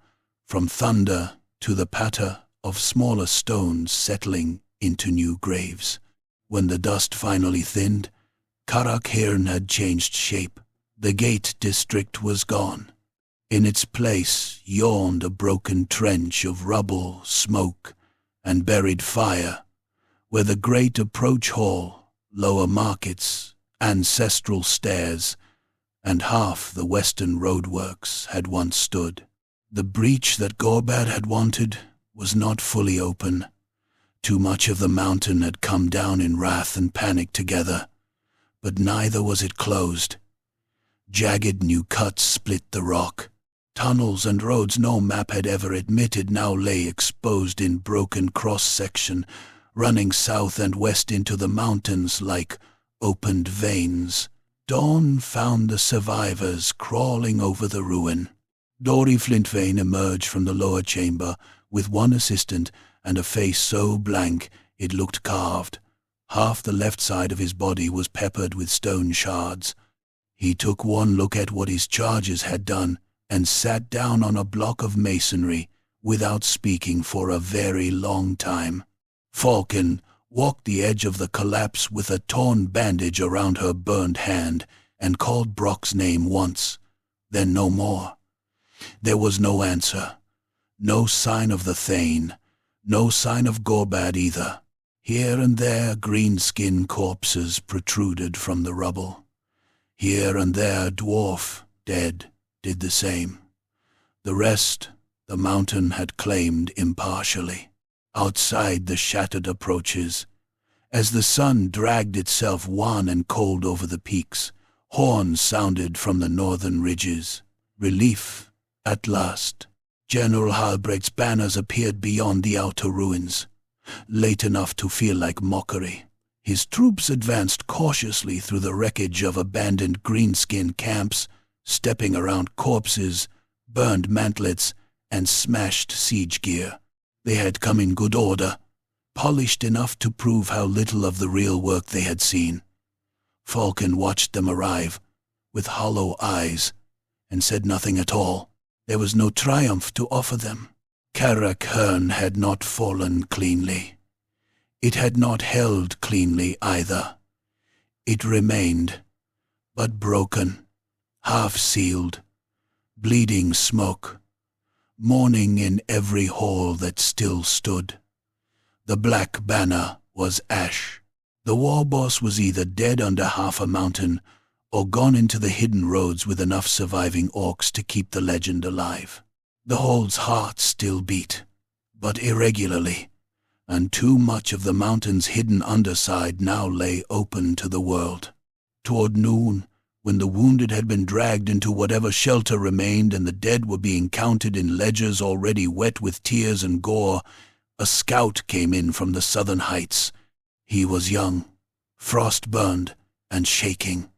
from thunder to the patter of smaller stones settling into new graves. When the dust finally thinned, Karak Hirn had changed shape. The gate district was gone. In its place yawned a broken trench of rubble, smoke, and buried fire, where the great approach hall, lower markets, ancestral stairs, and half the western roadworks had once stood. The breach that Gorbad had wanted was not fully open. Too much of the mountain had come down in wrath and panic together, but neither was it closed. Jagged new cuts split the rock. Tunnels and roads no map had ever admitted now lay exposed in broken cross-section, running south and west into the mountains like opened veins. Dawn found the survivors crawling over the ruin. Dory Flintvane emerged from the lower chamber with one assistant and a face so blank it looked carved. Half the left side of his body was peppered with stone shards. He took one look at what his charges had done and sat down on a block of masonry without speaking for a very long time. Falcon walked the edge of the collapse with a torn bandage around her burned hand and called Brock's name once, then no more. There was no answer, no sign of the Thane, no sign of Gorbad either. Here and there green-skinned corpses protruded from the rubble. Here and there a dwarf, dead, did the same. The rest the mountain had claimed impartially. Outside the shattered approaches, as the sun dragged itself wan and cold over the peaks, horns sounded from the northern ridges. Relief, at last. General Halbrecht's banners appeared beyond the outer ruins, late enough to feel like mockery. His troops advanced cautiously through the wreckage of abandoned greenskin camps, stepping around corpses, burned mantlets, and smashed siege gear. They had come in good order, polished enough to prove how little of the real work they had seen. Falcon watched them arrive, with hollow eyes, and said nothing at all. There was no triumph to offer them. Karak Hirn had not fallen cleanly. It had not held cleanly either. It remained, but broken, half-sealed, bleeding smoke, mourning in every hall that still stood. The black banner was ash. The war boss was either dead under half a mountain or gone into the hidden roads with enough surviving orcs to keep the legend alive. The hole's heart still beat, but irregularly, and too much of the mountain's hidden underside now lay open to the world. Toward noon, when the wounded had been dragged into whatever shelter remained and the dead were being counted in ledgers already wet with tears and gore, a scout came in from the southern heights. He was young, frost-burned, and shaking.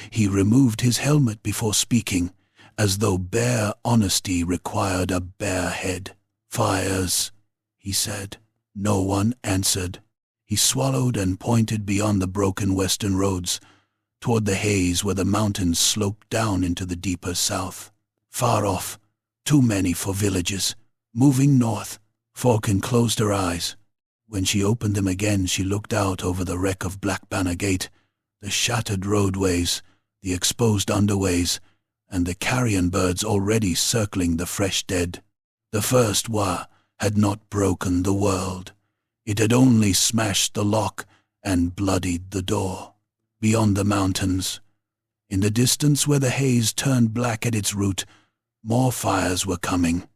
He removed his helmet before speaking, as though bare honesty required a bare head. "Fires," he said. No one answered. He swallowed and pointed beyond the broken western roads, toward the haze where the mountains sloped down into the deeper south. Far off, too many for villages, moving north. Falcon closed her eyes. When she opened them again, she looked out over the wreck of Black Banner Gate, the shattered roadways, the exposed underways, and the carrion birds already circling the fresh dead. The first Waaagh had not broken the world. It had only smashed the lock and bloodied the door. Beyond the mountains, in the distance where the haze turned black at its root, more fires were coming,